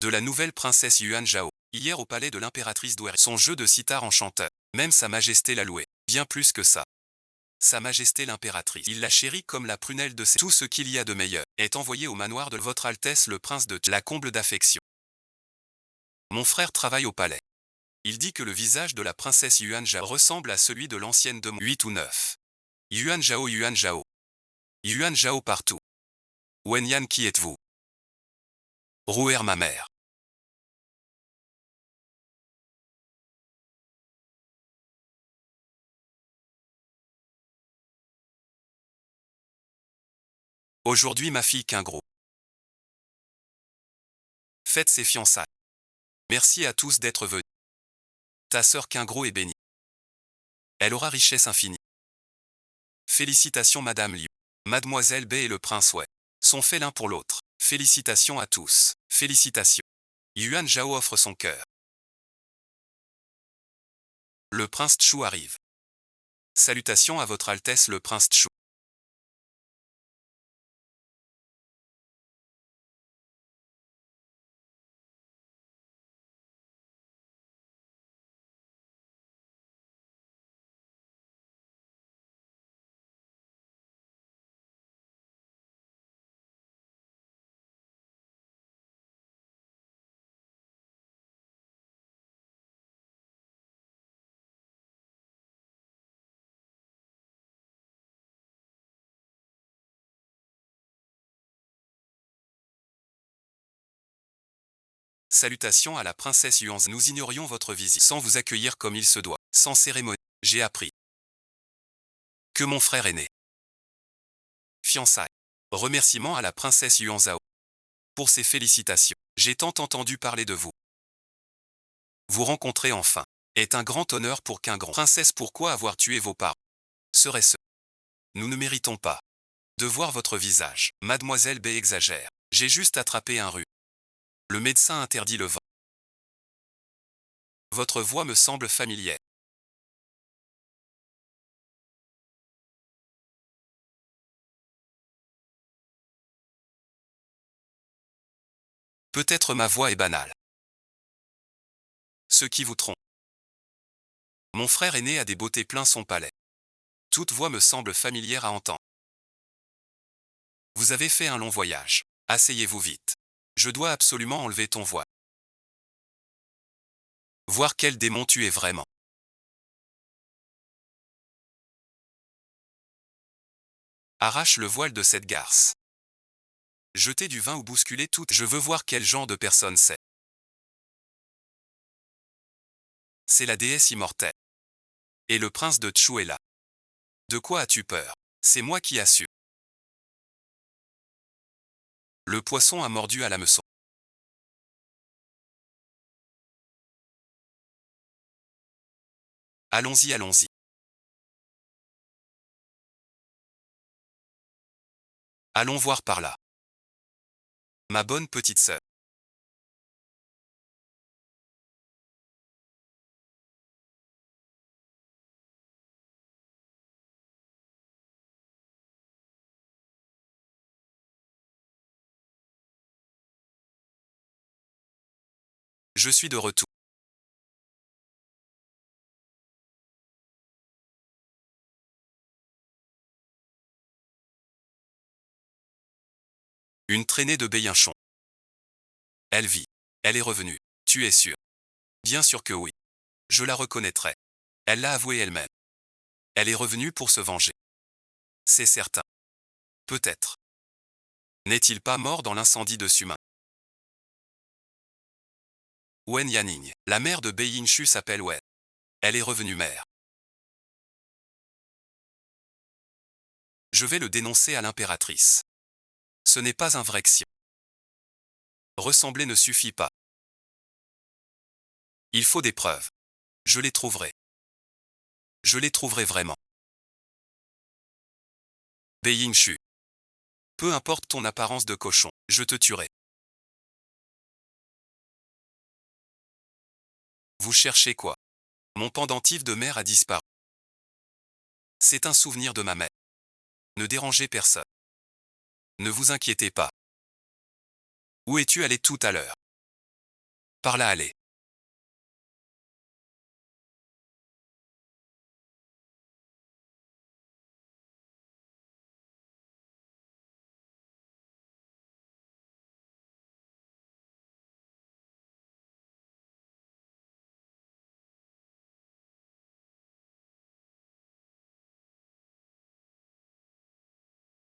De la nouvelle princesse Yuan Zhao. Hier au palais de l'impératrice Douai. Son jeu de sitar enchanteur. Même Sa Majesté l'a loué. Bien plus que ça. Sa Majesté l'impératrice. Il la chérit comme la prunelle de ses... Tout ce qu'il y a de meilleur est envoyé au manoir de Votre Altesse le prince de la comble d'affection. Mon frère travaille au palais. Il dit que le visage de la princesse Yuan Zhao ressemble à celui de l'ancienne de 8 ou 9. Yuan Zhao, Yuan Zhao. Yuan Zhao partout. Wenyan, qui êtes-vous? Rouer ma mère. Aujourd'hui ma fille qu'un gros. Faites ses fiançailles. Merci à tous d'être venus. Ta sœur qu'un gros est bénie. Elle aura richesse infinie. Félicitations Madame Liu. Mademoiselle B et le prince Wei sont faits l'un pour l'autre. Félicitations à tous. Félicitations. Yuan Zhao offre son cœur. Le prince Chu arrive. Salutations à votre Altesse le prince Chu. Salutations à la princesse Yuan. Nous ignorions votre visite. Sans vous accueillir comme il se doit. Sans cérémonie. J'ai appris que mon frère est né. Fiançailles. Remerciements à la princesse Yuan Zhao pour ses félicitations. J'ai tant entendu parler de vous. Vous rencontrer enfin est un grand honneur pour qu'un grand. Princesse, pourquoi avoir tué vos parents? Serait-ce? Nous ne méritons pas de voir votre visage. Mademoiselle B exagère. J'ai juste attrapé un rhume. Le médecin interdit le vent. Votre voix me semble familière. Peut-être ma voix est banale. Ce qui vous trompe. Mon frère aîné a des beautés plein son palais. Toute voix me semble familière à entendre. Vous avez fait un long voyage. Asseyez-vous vite. Je dois absolument enlever ton voile. Voir quel démon tu es vraiment. Arrache le voile de cette garce. Jetez du vin ou bousculez tout. Je veux voir quel genre de personne c'est. C'est la déesse immortelle. Et le prince de Tchou est là. De quoi as-tu peur? C'est moi qui assure. Le poisson a mordu à l'hameçon. Allons-y, allons-y. Allons voir par là. Ma bonne petite sœur. Je suis de retour. Une traînée de Béinchon. Elle vit. Elle est revenue. Tu es sûr? Bien sûr que oui. Je la reconnaîtrai. Elle l'a avoué elle-même. Elle est revenue pour se venger. C'est certain. Peut-être. N'est-il pas mort dans l'incendie de Sumain? Wen Yaning. La mère de Bei-Yin-Shu s'appelle Wen. Elle est revenue mère. Je vais le dénoncer à l'impératrice. Ce n'est pas un vrai Xian. Ressembler ne suffit pas. Il faut des preuves. Je les trouverai. Je les trouverai vraiment. Bei-Yin-Shu. Peu importe ton apparence de cochon, je te tuerai. Vous cherchez quoi? Mon pendentif de mère a disparu. C'est un souvenir de ma mère. Ne dérangez personne. Ne vous inquiétez pas. Où es-tu allé tout à l'heure? Par là aller.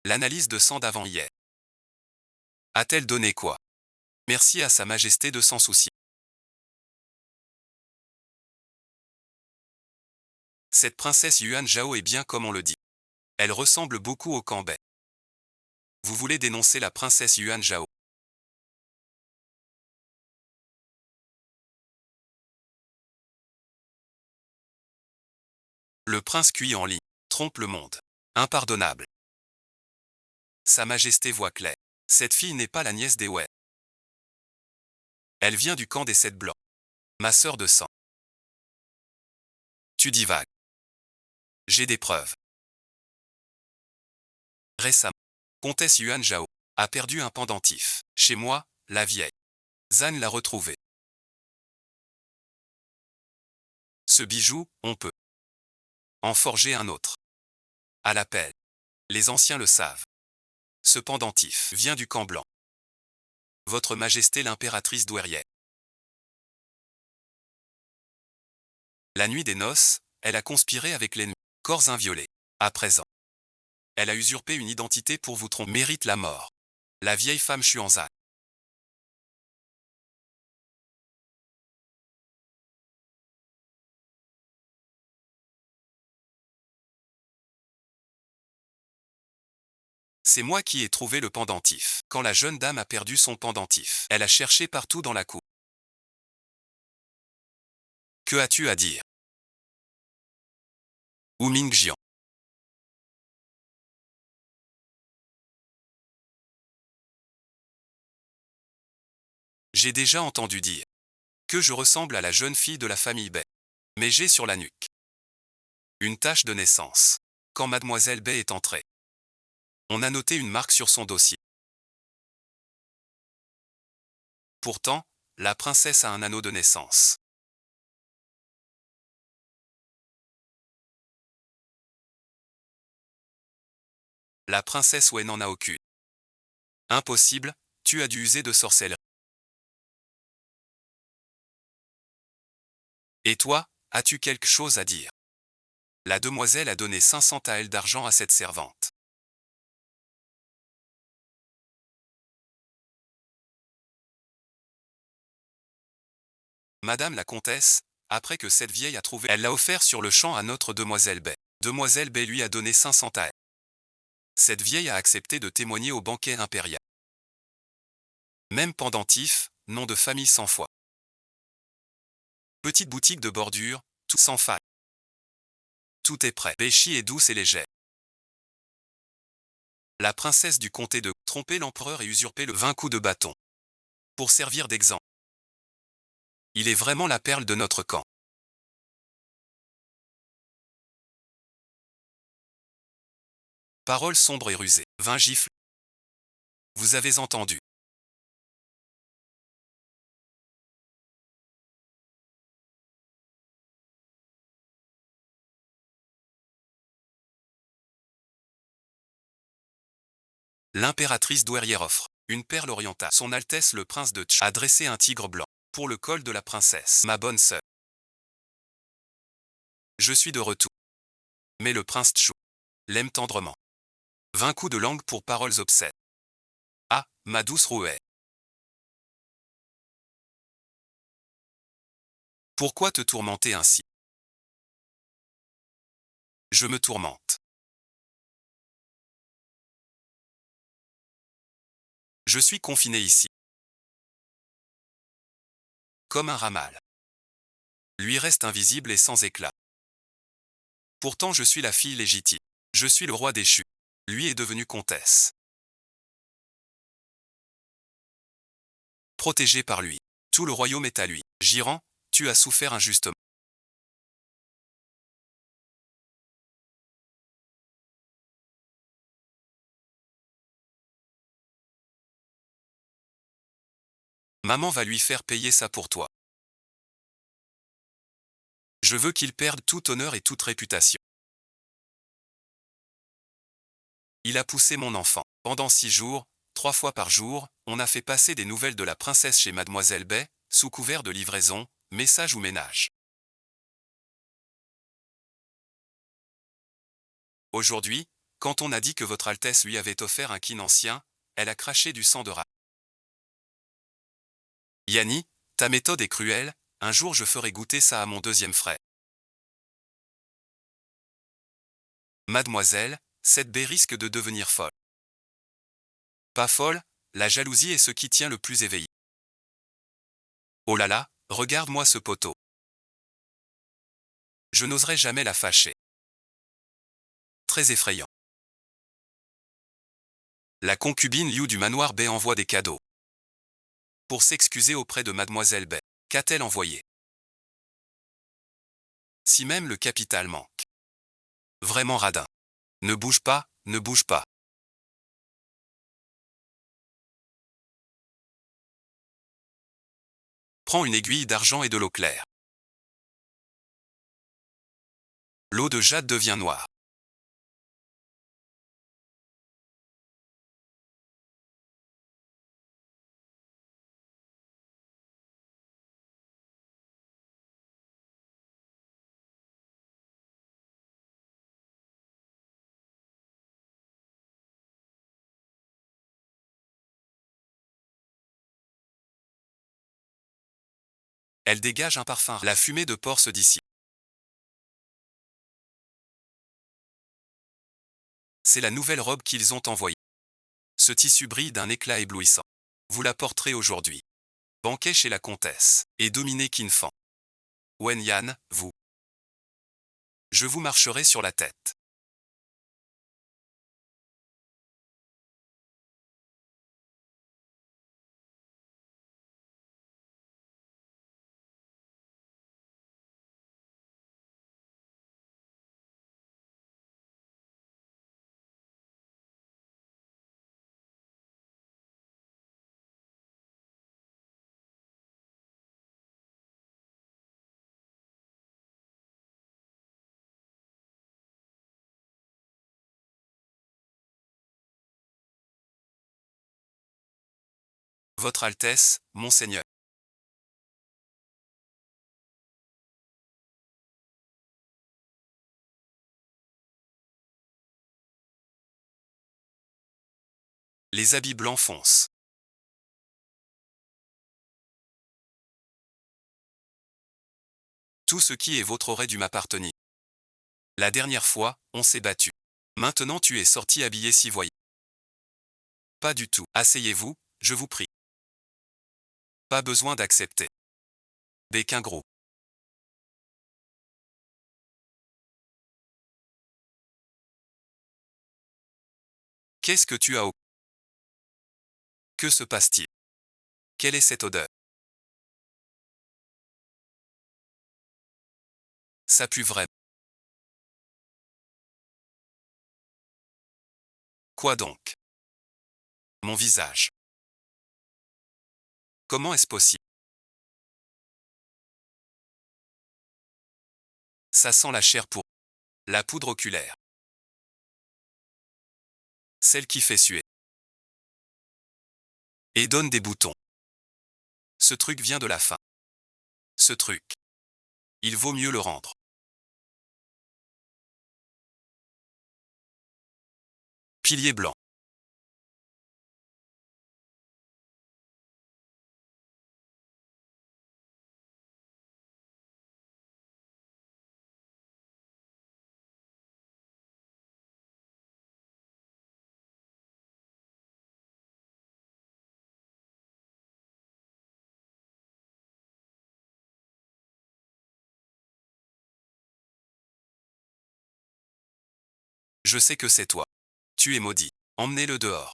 L'analyse de sang d'avant-hier. A-t-elle donné quoi? Merci à Sa Majesté de s'en soucier. Cette princesse Yuan Zhao est bien comme on le dit. Elle ressemble beaucoup au Kanbei. Vous voulez dénoncer la princesse Yuan Zhao? Le prince cuit en lit, trompe le monde. Impardonnable. Sa Majesté voit clair. Cette fille n'est pas la nièce des Wei. Elle vient du camp des Sept Blancs. Ma sœur de sang. Tu divagues. J'ai des preuves. Récemment, comtesse Yuan Zhao a perdu un pendentif. Chez moi, la vieille Zan l'a retrouvé. Ce bijou, on peut en forger un autre. À l'appel. Les anciens le savent. Ce pendentif vient du camp blanc. Votre Majesté l'impératrice douairière. La nuit des noces, elle a conspiré avec l'ennemi. Corps inviolés. À présent. Elle a usurpé une identité pour vous tromper. Mérite la mort. La vieille femme Xuanzan. C'est moi qui ai trouvé le pendentif. Quand la jeune dame a perdu son pendentif, elle a cherché partout dans la cour. Que as-tu à dire? Wu Mingjian. J'ai déjà entendu dire que je ressemble à la jeune fille de la famille Bei. Mais j'ai sur la nuque une tache de naissance. Quand mademoiselle Bei est entrée, on a noté une marque sur son dossier. Pourtant, la princesse a un anneau de naissance. La princesse Wen n'en a aucune. Impossible, tu as dû user de sorcellerie. Et toi, as-tu quelque chose à dire? La demoiselle a donné 500 taels d'argent à cette servante. Madame la comtesse, après que cette vieille a trouvé, elle l'a offert sur le champ à notre demoiselle Bei. Demoiselle Bei lui a donné 500 taels. Cette vieille a accepté de témoigner au banquet impérial. Même pendentif, nom de famille sans foi. Petite boutique de bordure, tout sans faille. Tout est prêt. Béchi est douce et légère. La princesse du comté de tromper l'empereur et usurper le 20 coups de bâton. Pour servir d'exemple. Il est vraiment la perle de notre camp. Paroles sombres et rusées. 20 gifles. Vous avez entendu. L'impératrice douairière offre. Une perle orientale. Son Altesse le prince de Tch a dressé un tigre blanc pour le col de la princesse. Ma bonne sœur. Je suis de retour. Mais le prince Tchou l'aime tendrement. 20 coups de langue pour paroles obscènes. Ah, ma douce rouée. Pourquoi te tourmenter ainsi? Je me tourmente. Je suis confiné ici. Comme un ramal. Lui reste invisible et sans éclat. Pourtant je suis la fille légitime. Je suis le roi déchu. Lui est devenu comtesse. Protégé par lui. Tout le royaume est à lui. Giran, tu as souffert injustement. Maman va lui faire payer ça pour toi. Je veux qu'il perde tout honneur et toute réputation. Il a poussé mon enfant. Pendant 6 jours, 3 fois par jour, on a fait passer des nouvelles de la princesse chez Mademoiselle Bay, sous couvert de livraison, message ou ménage. Aujourd'hui, quand on a dit que votre Altesse lui avait offert un kin ancien, elle a craché du sang de rat. Yanni, ta méthode est cruelle, un jour je ferai goûter ça à mon deuxième frère. Mademoiselle, cette baie risque de devenir folle. Pas folle, la jalousie est ce qui tient le plus éveillé. Oh là là, regarde-moi ce poteau. Je n'oserais jamais la fâcher. Très effrayant. La concubine Liu du manoir Bay envoie des cadeaux. Pour s'excuser auprès de Mademoiselle Bay. Qu'a-t-elle envoyé? Si même le capital manque. Vraiment radin. Ne bouge pas, ne bouge pas. Prends une aiguille d'argent et de l'eau claire. L'eau de jade devient noire. Elle dégage un parfum. La fumée de porc se dissipe. C'est la nouvelle robe qu'ils ont envoyée. Ce tissu brille d'un éclat éblouissant. Vous la porterez aujourd'hui. Banquet chez la comtesse. Et dominez Kinfan. Wen Yan, vous. Je vous marcherai sur la tête. Votre Altesse, Monseigneur. Les habits blancs foncent. Tout ce qui est vôtre aurait dû m'appartenir. La dernière fois, on s'est battu. Maintenant tu es sorti habillé si voyant. Pas du tout. Asseyez-vous, je vous prie. Pas besoin d'accepter. Béquin gros. Qu'est-ce que tu as au... Que se passe-t-il? Quelle est cette odeur? Ça pue vraiment. Quoi donc? Mon visage. Comment est-ce possible? Ça sent la chair pour... La poudre oculaire. Celle qui fait suer. Et donne des boutons. Ce truc vient de la fin. Ce truc. Il vaut mieux le rendre. Pilier blanc. Je sais que c'est toi. Tu es maudit. Emmenez-le dehors.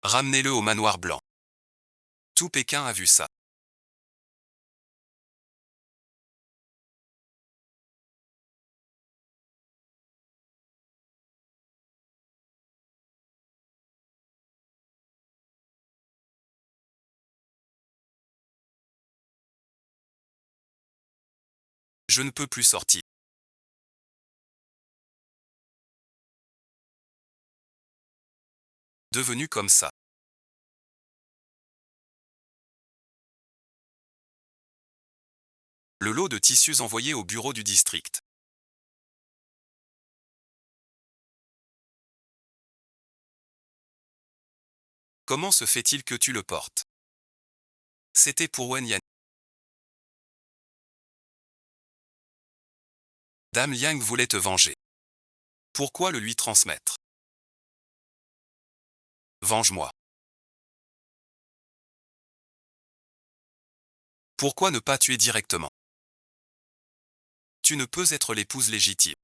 Ramenez-le au manoir blanc. Tout Pékin a vu ça. Je ne peux plus sortir. Devenu comme ça. Le lot de tissus envoyé au bureau du district. Comment se fait-il que tu le portes? C'était pour Wen Yan. Dame Yang voulait te venger. Pourquoi le lui transmettre? Venge-moi. Pourquoi ne pas tuer directement? Tu ne peux être l'épouse légitime.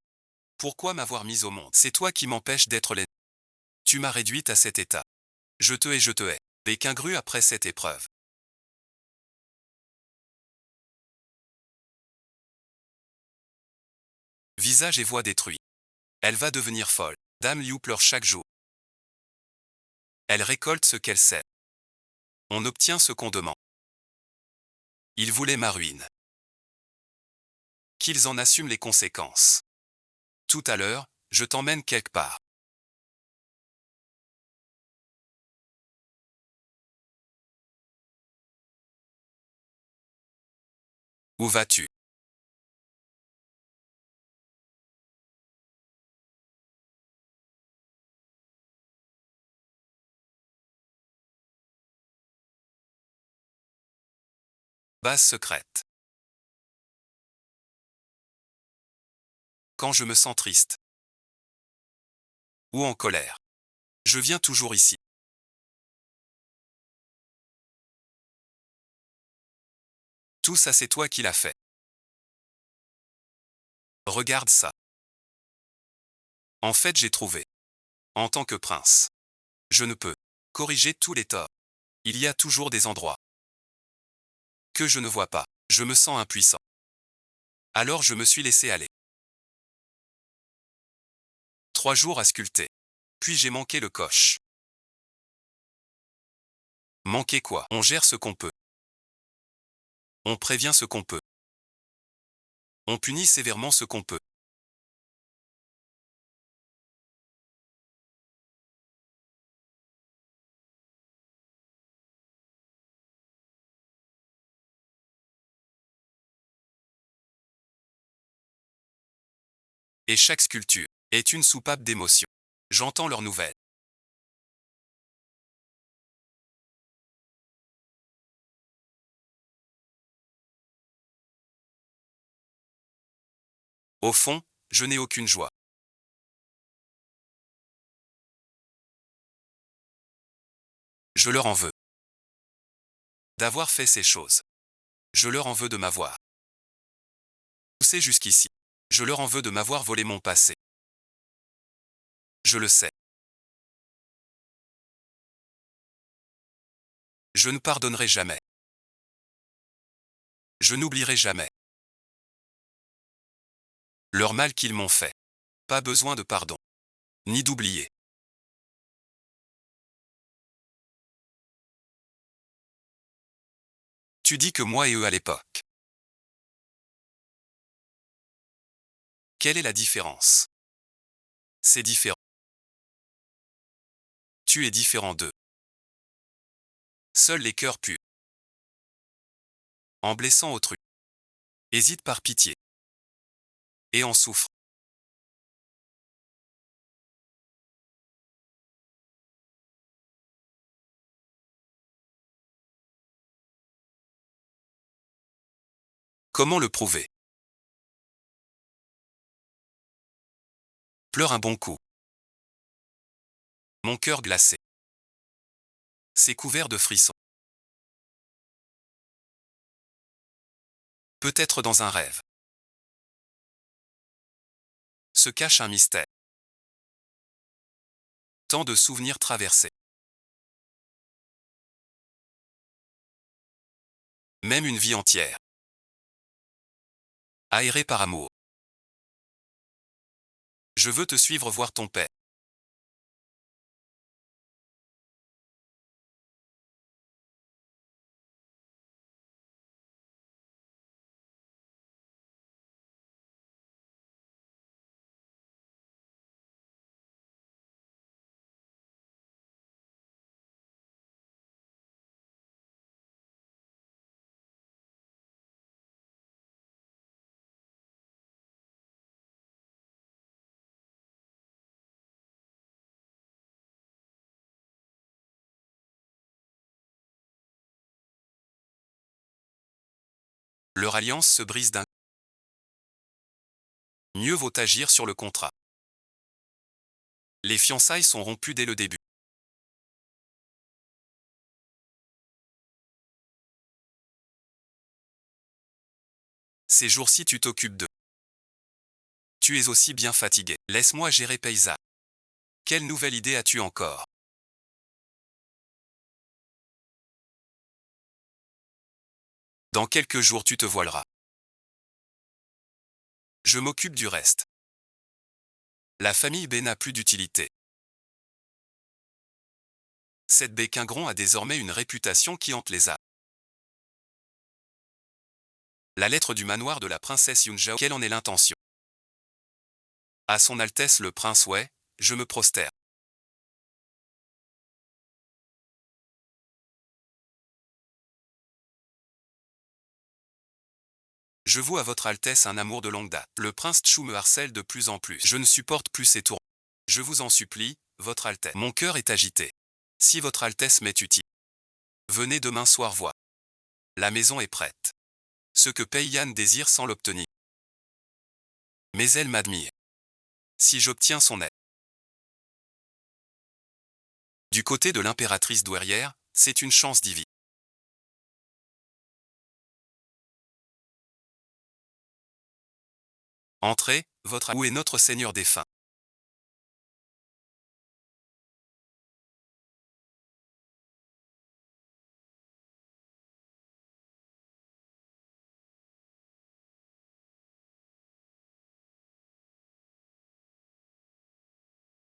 Pourquoi m'avoir mise au monde? C'est toi qui m'empêches d'être l'aînée. Tu m'as réduite à cet état. Je te hais, je te hais. Pékin grue après cette épreuve. Visage et voix détruits. Elle va devenir folle. Dame Liu pleure chaque jour. Elle récolte ce qu'elle sait. On obtient ce qu'on demande. Ils voulaient ma ruine. Qu'ils en assument les conséquences. Tout à l'heure, je t'emmène quelque part. Où vas-tu? Base secrète. Quand je me sens triste. Ou en colère. Je viens toujours ici. Tout ça c'est toi qui l'as fait. Regarde ça. En fait j'ai trouvé. En tant que prince. Je ne peux corriger tous les torts. Il y a toujours des endroits que je ne vois pas. Je me sens impuissant. Alors je me suis laissé aller. 3 jours à sculpter. Puis j'ai manqué le coche. Manquer quoi? On gère ce qu'on peut. On prévient ce qu'on peut. On punit sévèrement ce qu'on peut. Et chaque sculpture est une soupape d'émotions. J'entends leurs nouvelles. Au fond, je n'ai aucune joie. Je leur en veux. D'avoir fait ces choses. Je leur en veux de m'avoir poussé jusqu'ici. Je leur en veux de m'avoir volé mon passé. Je le sais. Je ne pardonnerai jamais. Je n'oublierai jamais leur mal qu'ils m'ont fait. Pas besoin de pardon. Ni d'oublier. Tu dis que moi et eux à l'époque. Quelle est la différence? C'est différent. Tu es différent d'eux. Seuls les cœurs purs. En blessant autrui. Hésite par pitié. Et en souffre. Comment le prouver? Pleure un bon coup. Mon cœur glacé. C'est couvert de frissons. Peut-être dans un rêve. Se cache un mystère. Tant de souvenirs traversés. Même une vie entière. Aérée par amour. Je veux te suivre voir ton père. Leur alliance se brise d'un. Mieux vaut agir sur le contrat. Les fiançailles sont rompues dès le début. Ces jours-ci tu t'occupes d'eux. Tu es aussi bien fatigué. Laisse-moi gérer Paysa. Quelle nouvelle idée as-tu encore? Dans quelques jours tu te voileras. Je m'occupe du reste. La famille B n'a plus d'utilité. Cette Béquingron a désormais une réputation qui hante les âmes. La lettre du manoir de la princesse Yunjao, quelle en est l'intention? À son Altesse le prince Wei, je me prosterne. Je voue à votre Altesse un amour de longue date. Le prince Chu me harcèle de plus en plus. Je ne supporte plus ces tours. Je vous en supplie, votre Altesse. Mon cœur est agité. Si votre Altesse m'est utile, venez demain soir voir. La maison est prête. Ce que Pei Yan désire sans l'obtenir. Mais elle m'admire. Si j'obtiens son aide. Du côté de l'impératrice douairière, c'est une chance divine. Entrez, où est notre seigneur défunt?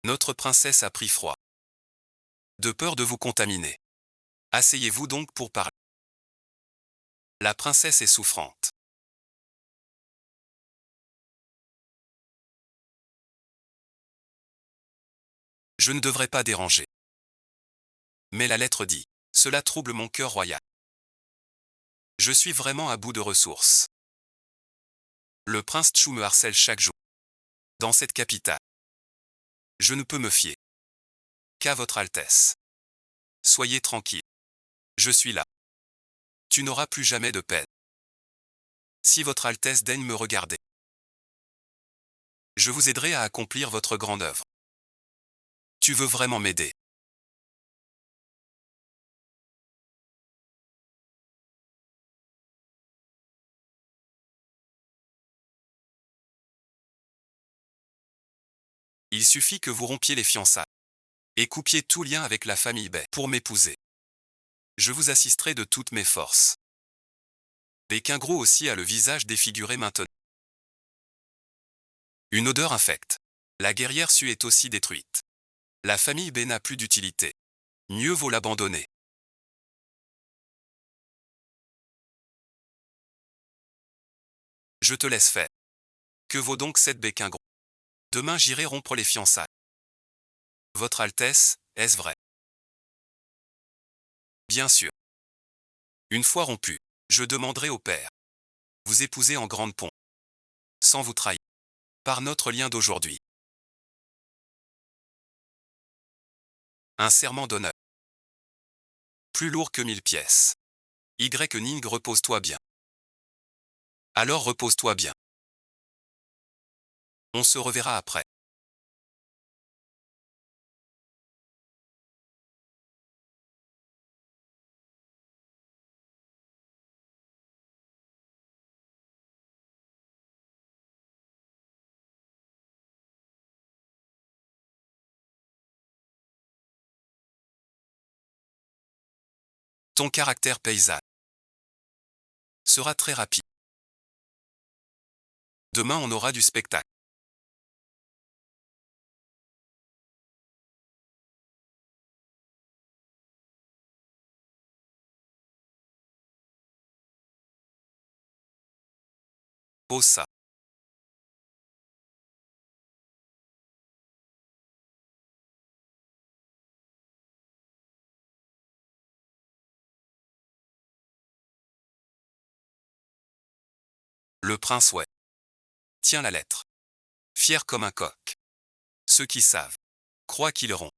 Notre princesse a pris froid. De peur de vous contaminer. Asseyez-vous donc pour parler. La princesse est souffrante. Je ne devrais pas déranger. Mais la lettre dit. Cela trouble mon cœur royal. Je suis vraiment à bout de ressources. Le prince Chu me harcèle chaque jour. Dans cette capitale. Je ne peux me fier qu'à votre Altesse. Soyez tranquille. Je suis là. Tu n'auras plus jamais de peine. Si votre Altesse daigne me regarder, je vous aiderai à accomplir votre grande œuvre. Tu veux vraiment m'aider? Il suffit que vous rompiez les fiançailles et coupiez tout lien avec la famille Bai pour m'épouser. Je vous assisterai de toutes mes forces. Béquingro aussi a le visage défiguré maintenant. Une odeur infecte. La guerrière Su est aussi détruite. La famille B n'a plus d'utilité. Mieux vaut l'abandonner. Je te laisse faire. Que vaut donc cette Béquingro? Demain j'irai rompre les fiançailles. Votre Altesse, est-ce vrai? Bien sûr. Une fois rompu, je demanderai au père. Vous épouser en grande pompe, sans vous trahir, par notre lien d'aujourd'hui. Un serment d'honneur. Plus lourd que 1000 pièces. Y. Ning, repose-toi bien. Alors repose-toi bien. On se reverra après. Ton caractère paysan sera très rapide. Demain on aura du spectacle. Pose ça. Le prince ouais. Tiens la lettre. Fier comme un coq. Ceux qui savent croient qu'ils auront.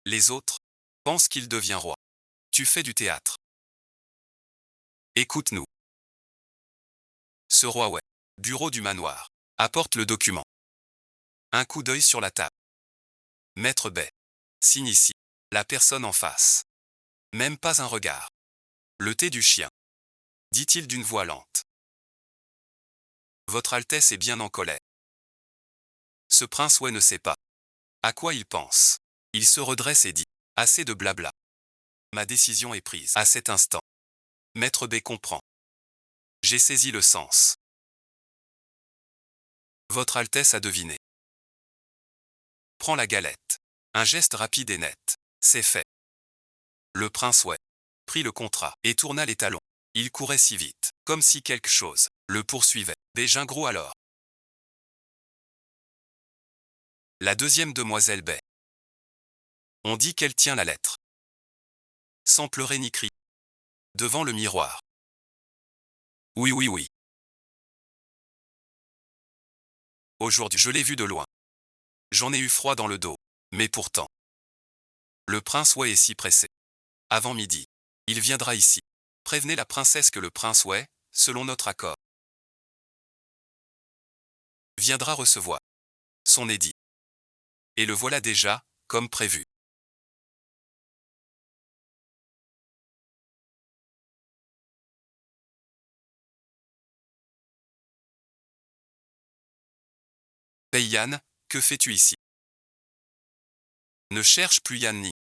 Les autres pensent qu'il devient roi. Tu fais du théâtre. Écoute-nous. Ce roi ouais. Bureau du manoir. Apporte le document. Un coup d'œil sur la table. Maître Bay. Signe ici. La personne en face. Même pas un regard. Le thé du chien. Dit-il d'une voix lente. Votre Altesse est bien en colère. Ce prince ouais ne sait pas à quoi il pense. Il se redresse et dit. Assez de blabla. Ma décision est prise. À cet instant. Maître B comprend. J'ai saisi le sens. Votre Altesse a deviné. Prends la galette. Un geste rapide et net. C'est fait. Le prince ouais prit le contrat et tourna les talons. Il courait si vite, comme si quelque chose le poursuivait. Gingros alors. La deuxième demoiselle Bay. On dit qu'elle tient la lettre. Sans pleurer ni crier. Devant le miroir. Oui, oui, oui. Aujourd'hui, je l'ai vu de loin. J'en ai eu froid dans le dos. Mais pourtant. Le prince ouais est si pressé. Avant midi. Il viendra ici. Prévenez la princesse que le prince ouais, selon notre accord, viendra recevoir son édit. Et le voilà déjà, comme prévu. Payane, que fais-tu ici? Ne cherche plus Yan Ni.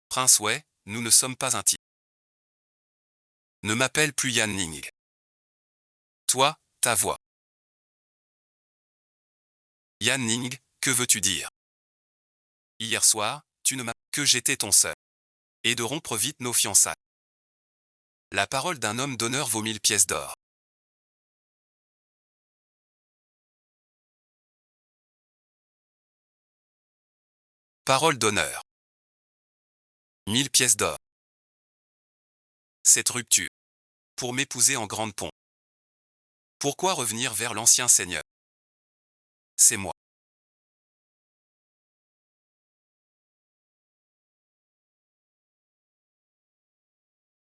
Prince ouais, nous ne sommes pas intimes. Ne m'appelle plus Yan Ning. Toi, ta voix. Yan Ning, que veux-tu dire? Hier soir, tu ne m'as que j'étais ton seul. Et de rompre vite nos fiançailles. La parole d'un homme d'honneur vaut 1000 pièces d'or. Parole d'honneur. 1000 pièces d'or. Cette rupture. Pour m'épouser en grande pompe. Pourquoi revenir vers l'ancien seigneur? C'est moi.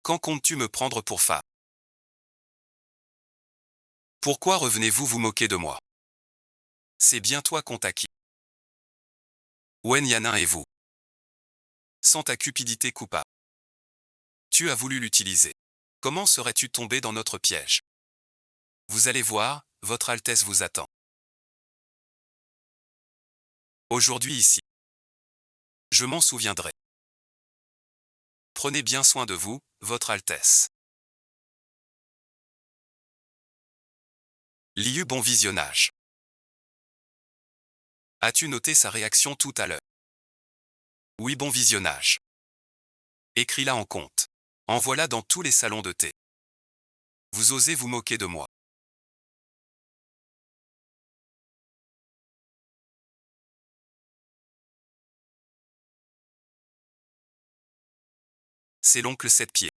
Quand comptes-tu me prendre pour femme? Pourquoi revenez-vous vous moquer de moi? C'est bien toi qu'on t'a qui. Wen Yanin et vous. Sans ta cupidité coupable. Tu as voulu l'utiliser. Comment serais-tu tombé dans notre piège? Vous allez voir, votre Altesse vous attend. Aujourd'hui ici. Je m'en souviendrai. Prenez bien soin de vous, votre Altesse. Liu bon visionnage. As-tu noté sa réaction tout à l'heure? Oui bon visionnage. Écris-la en compte. En voilà dans tous les salons de thé. Vous osez vous moquer de moi. C'est l'oncle Sept-Pieds.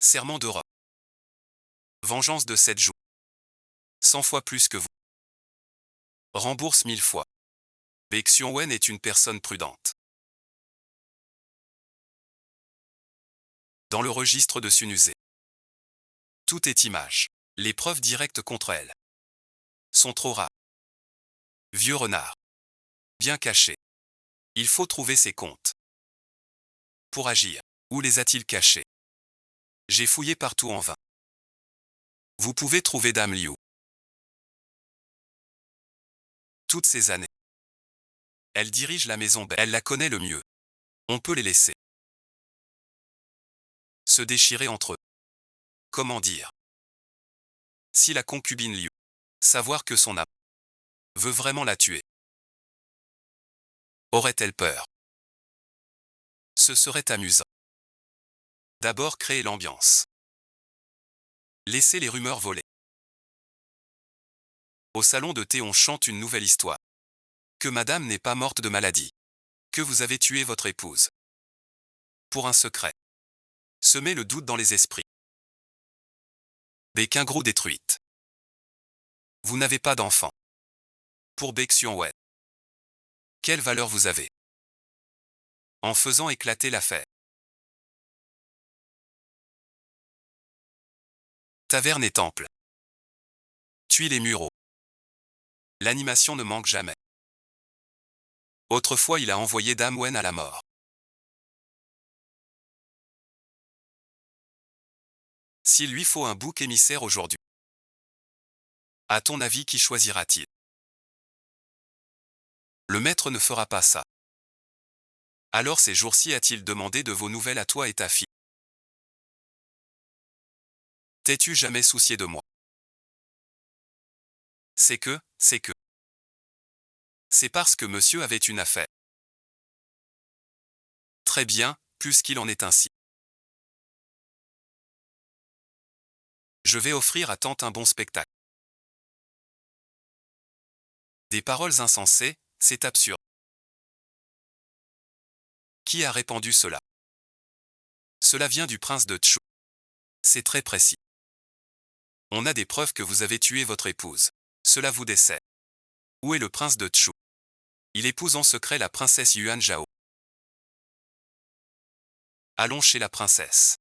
Serment de Ra. Vengeance de 7 jours. 100 fois plus que vous. Rembourse 1000 fois. Baek Wen est une personne prudente. Dans le registre de Sunusé. Tout est image. Les preuves directes contre elle sont trop rares. Vieux renard. Bien caché. Il faut trouver ses comptes. Pour agir. Où les a-t-il cachés? J'ai fouillé partout en vain. Vous pouvez trouver Dame Liu. Toutes ces années. Elle dirige la maison belle. Elle la connaît le mieux. On peut les laisser se déchirer entre eux. Comment dire? Si la concubine Liu, savoir que son âme veut vraiment la tuer, aurait-elle peur? Ce serait amusant. D'abord créer l'ambiance. Laisser les rumeurs voler. Au salon de thé on chante une nouvelle histoire. Que madame n'est pas morte de maladie. Que vous avez tué votre épouse. Pour un secret. Semer le doute dans les esprits. Baek Gros détruite. Vous n'avez pas d'enfant. Pour Baek Wen. Quelle valeur vous avez? En faisant éclater l'affaire. Taverne et temple. Tuiles et muraux. L'animation ne manque jamais. Autrefois il a envoyé Dame Wen à la mort. S'il lui faut un bouc émissaire aujourd'hui. À ton avis qui choisira-t-il? Le maître ne fera pas ça. Alors ces jours-ci a-t-il demandé de vos nouvelles à toi et ta fille? T'es-tu jamais soucié de moi? C'est que. C'est parce que monsieur avait une affaire. Très bien, puisqu'il en est ainsi. Je vais offrir à tante un bon spectacle. Des paroles insensées, c'est absurde. Qui a répandu cela? Cela vient du prince de Tchou. C'est très précis. On a des preuves que vous avez tué votre épouse. Cela vous dessert. Où est le prince de Tchou? Il épouse en secret la princesse Yuan Zhao. Allons chez la princesse.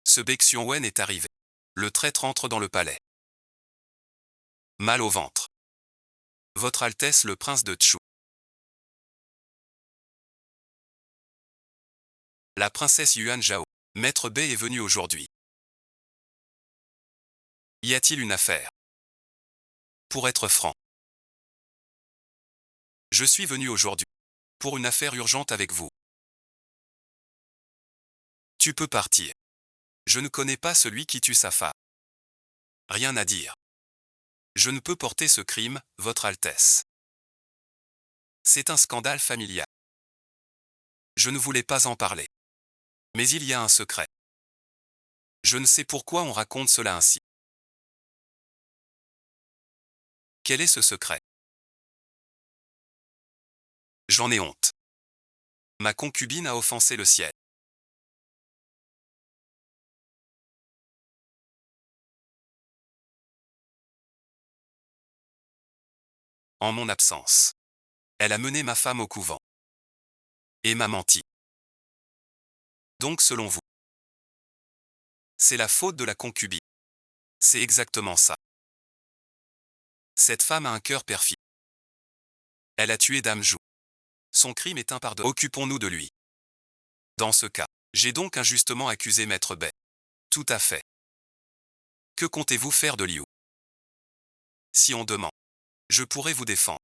Ce Baek Wen est arrivé. Le traître entre dans le palais. Mal au ventre. Votre Altesse le prince de Tchou. La princesse Yuan Zhao. Maître Bei est venu aujourd'hui. Y a-t-il une affaire? Pour être franc. Je suis venu aujourd'hui. Pour une affaire urgente avec vous. Tu peux partir. Je ne connais pas celui qui tue sa femme. Rien à dire. Je ne peux porter ce crime, Votre Altesse. C'est un scandale familial. Je ne voulais pas en parler. Mais il y a un secret. Je ne sais pourquoi on raconte cela ainsi. Quel est ce secret? J'en ai honte. Ma concubine a offensé le ciel. En mon absence. Elle a mené ma femme au couvent. Et m'a menti. Donc selon vous, c'est la faute de la concubine. C'est exactement ça. Cette femme a un cœur perfide. Elle a tué Dame Zhou. Son crime est impardonnable. Occupons-nous de lui. Dans ce cas, j'ai donc injustement accusé Maître Bei. Tout à fait. Que comptez-vous faire de Liu? Si on demande, je pourrais vous défendre.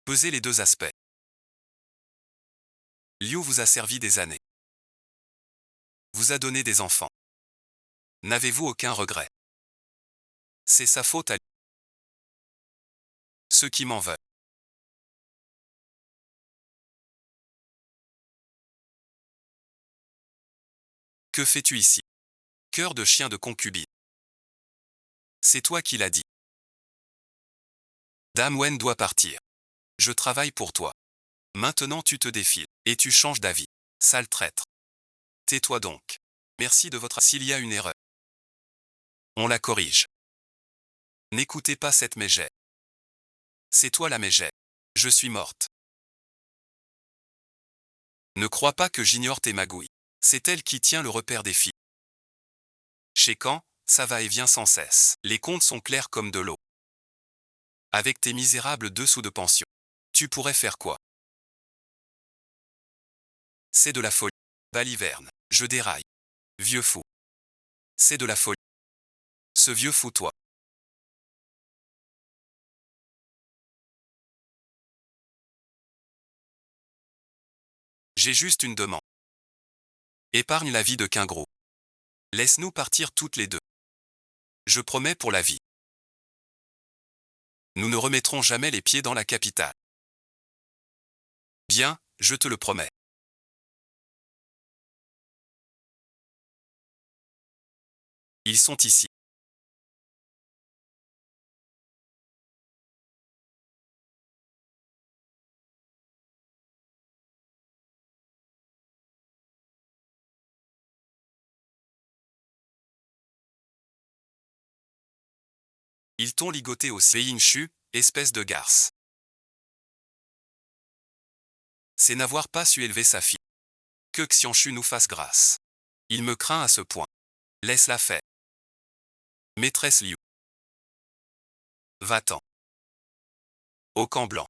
Pesez les deux aspects. Liu vous a servi des années. Vous a donné des enfants. N'avez-vous aucun regret? C'est sa faute à lui. Ceux qui m'en veulent. Que fais-tu ici? Cœur de chien de concubine. C'est toi qui l'as dit. Dame Wen doit partir. Je travaille pour toi. Maintenant tu te défiles, et tu changes d'avis. Sale traître. Tais-toi donc. Merci de votre... S'il y a une erreur, on la corrige. N'écoutez pas cette mégère. C'est toi la mégère. Je suis morte. Ne crois pas que j'ignore tes magouilles. C'est elle qui tient le repère des filles. Chez Caen, ça va et vient sans cesse. Les comptes sont clairs comme de l'eau. Avec tes misérables 2 sous de pension, tu pourrais faire quoi? C'est de la folie. Baliverne, je déraille. Vieux fou. C'est de la folie. Ce vieux fou toi. J'ai juste une demande. Épargne la vie de qu'un gros. Laisse-nous partir toutes les deux. Je promets pour la vie. Nous ne remettrons jamais les pieds dans la capitale. Bien, je te le promets. Ils sont ici. Ils t'ont ligoté aussi. Béinchu, espèce de garce. C'est n'avoir pas su élever sa fille. Que Xianchu nous fasse grâce. Il me craint à ce point. Laisse-la faire. Maîtresse Liu. Va-t'en. Au camp blanc.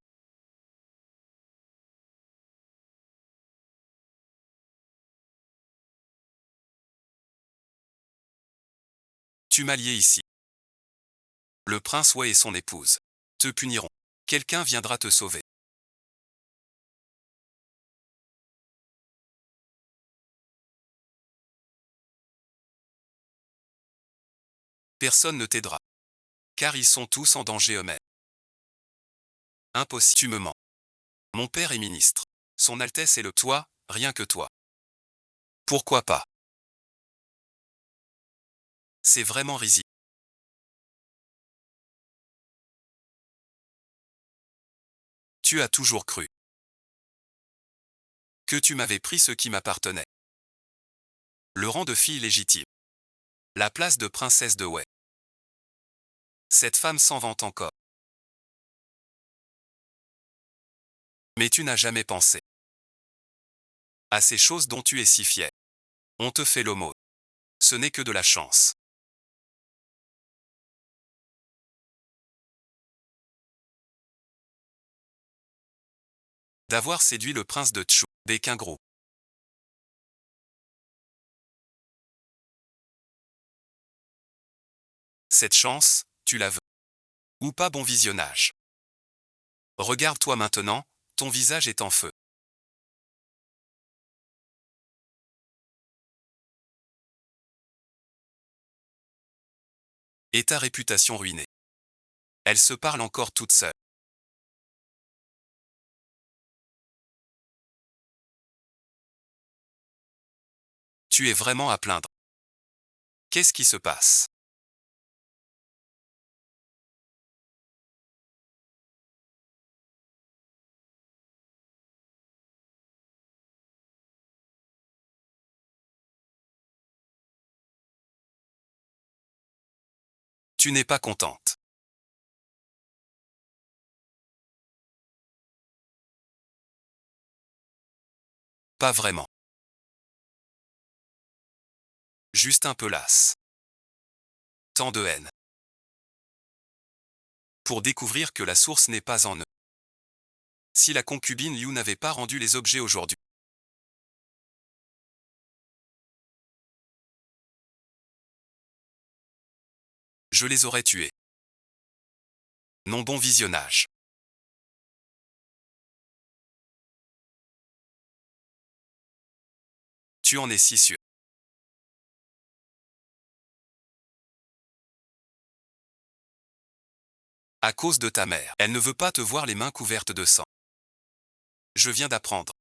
Tu m'as lié ici. Le prince Wei et son épouse te puniront. Quelqu'un viendra te sauver. Personne ne t'aidera. Car ils sont tous en danger eux-mêmes. Impossible. Tu me mens. Mon père est ministre. Son Altesse est le toi, rien que toi. Pourquoi pas? C'est vraiment risible. Tu as toujours cru que tu m'avais pris ce qui m'appartenait. Le rang de fille légitime. La place de princesse de Wei. Cette femme s'en vante encore. Mais tu n'as jamais pensé à ces choses dont tu es si fier. On te fait l'aumône. Ce n'est que de la chance. D'avoir séduit le prince de Tchou, Béquin gros. Cette chance, tu la veux. Ou pas bon visionnage. Regarde-toi maintenant, ton visage est en feu. Et ta réputation ruinée. Elle se parle encore toute seule. Tu es vraiment à plaindre. Qu'est-ce qui se passe? Tu n'es pas contente. Pas vraiment. Juste un peu lasse. Tant de haine. Pour découvrir que la source n'est pas en eux. Si la concubine Liu n'avait pas rendu les objets aujourd'hui, je les aurais tués. Non bon visionnage. Tu en es si sûr. À cause de ta mère. Elle ne veut pas te voir les mains couvertes de sang. Je viens d'apprendre.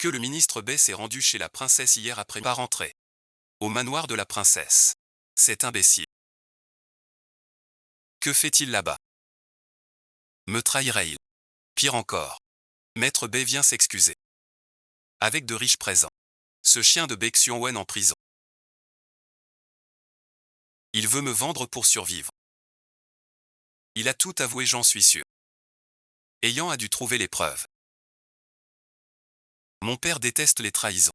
Que le ministre B s'est rendu chez la princesse hier après pas rentré. Au manoir de la princesse. C'est imbécile. Que fait-il là-bas? Me trahirait-il? Pire encore. Maître B vient s'excuser. Avec de riches présents. Ce chien de Baek Sion-wen en prison. Il veut me vendre pour survivre. Il a tout avoué, j'en suis sûr. Ayant a dû trouver les preuves. Mon père déteste les trahisons.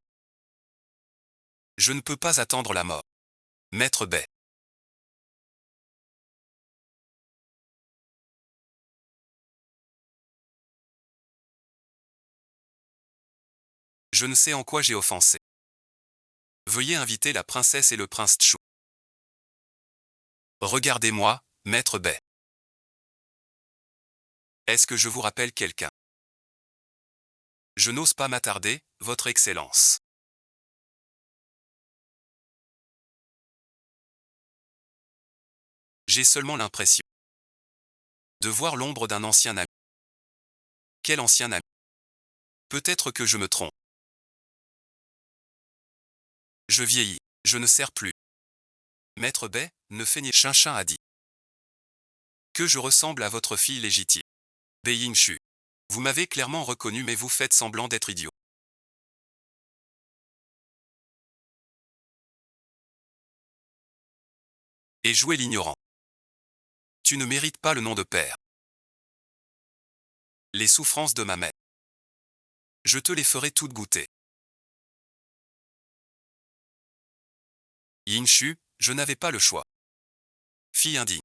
Je ne peux pas attendre la mort. Maître B. Je ne sais en quoi j'ai offensé. Veuillez inviter la princesse et le prince Chou. Regardez-moi, Maître B. Est-ce que je vous rappelle quelqu'un? Je n'ose pas m'attarder, Votre Excellence. J'ai seulement l'impression de voir l'ombre d'un ancien ami. Quel ancien ami? Peut-être que je me trompe. Je vieillis, je ne sers plus. Maître B, ne feignez Chinchin a dit. Que je ressemble à votre fille légitime. Bei Yingshu. Vous m'avez clairement reconnu mais vous faites semblant d'être idiot. Et jouez l'ignorant. Tu ne mérites pas le nom de père. Les souffrances de ma mère. Je te les ferai toutes goûter. Yingshu, je n'avais pas le choix. Fille indigne.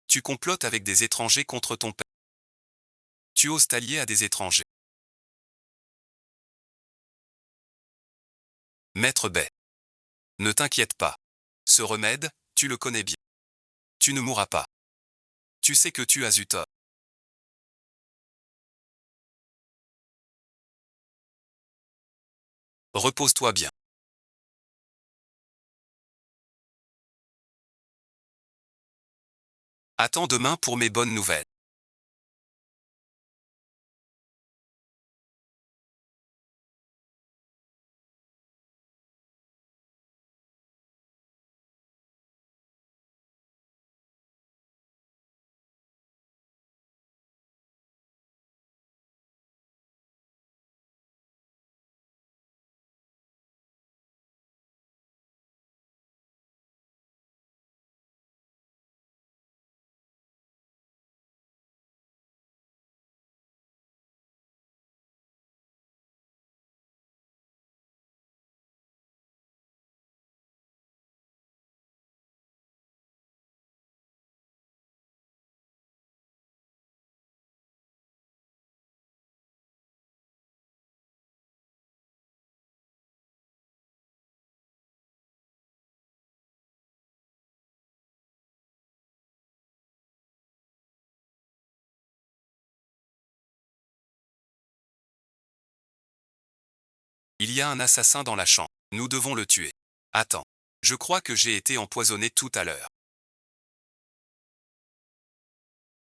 Tu complotes avec des étrangers contre ton père. Tu oses t'allier à des étrangers. Maître B. Ne t'inquiète pas. Ce remède, tu le connais bien. Tu ne mourras pas. Tu sais que tu as eu tort. Repose-toi bien. Attends demain pour mes bonnes nouvelles. Il y a un assassin dans la chambre. Nous devons le tuer. Attends. Je crois que j'ai été empoisonné tout à l'heure.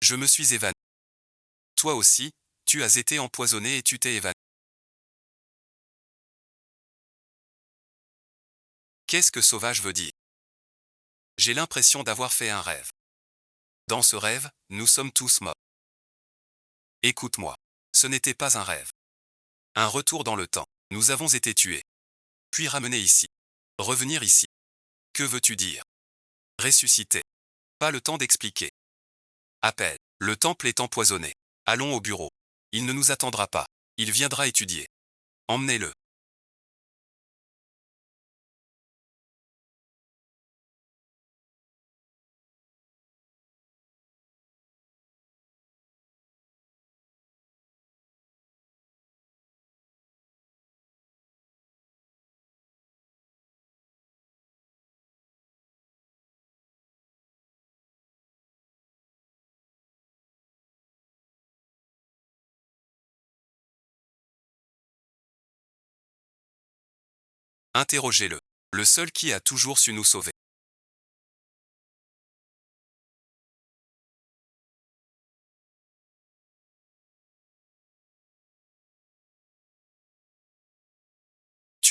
Je me suis évanoui. Toi aussi, tu as été empoisonné et tu t'es évanoui. Qu'est-ce que sauvage veut dire? J'ai l'impression d'avoir fait un rêve. Dans ce rêve, nous sommes tous morts. Écoute-moi. Ce n'était pas un rêve. Un retour dans le temps. Nous avons été tués. Puis ramenés ici. Revenir ici. Que veux-tu dire? Ressusciter. Pas le temps d'expliquer. Appel. Le temple est empoisonné. Allons au bureau. Il ne nous attendra pas. Il viendra étudier. Emmenez-le. Interrogez-le. Le seul qui a toujours su nous sauver.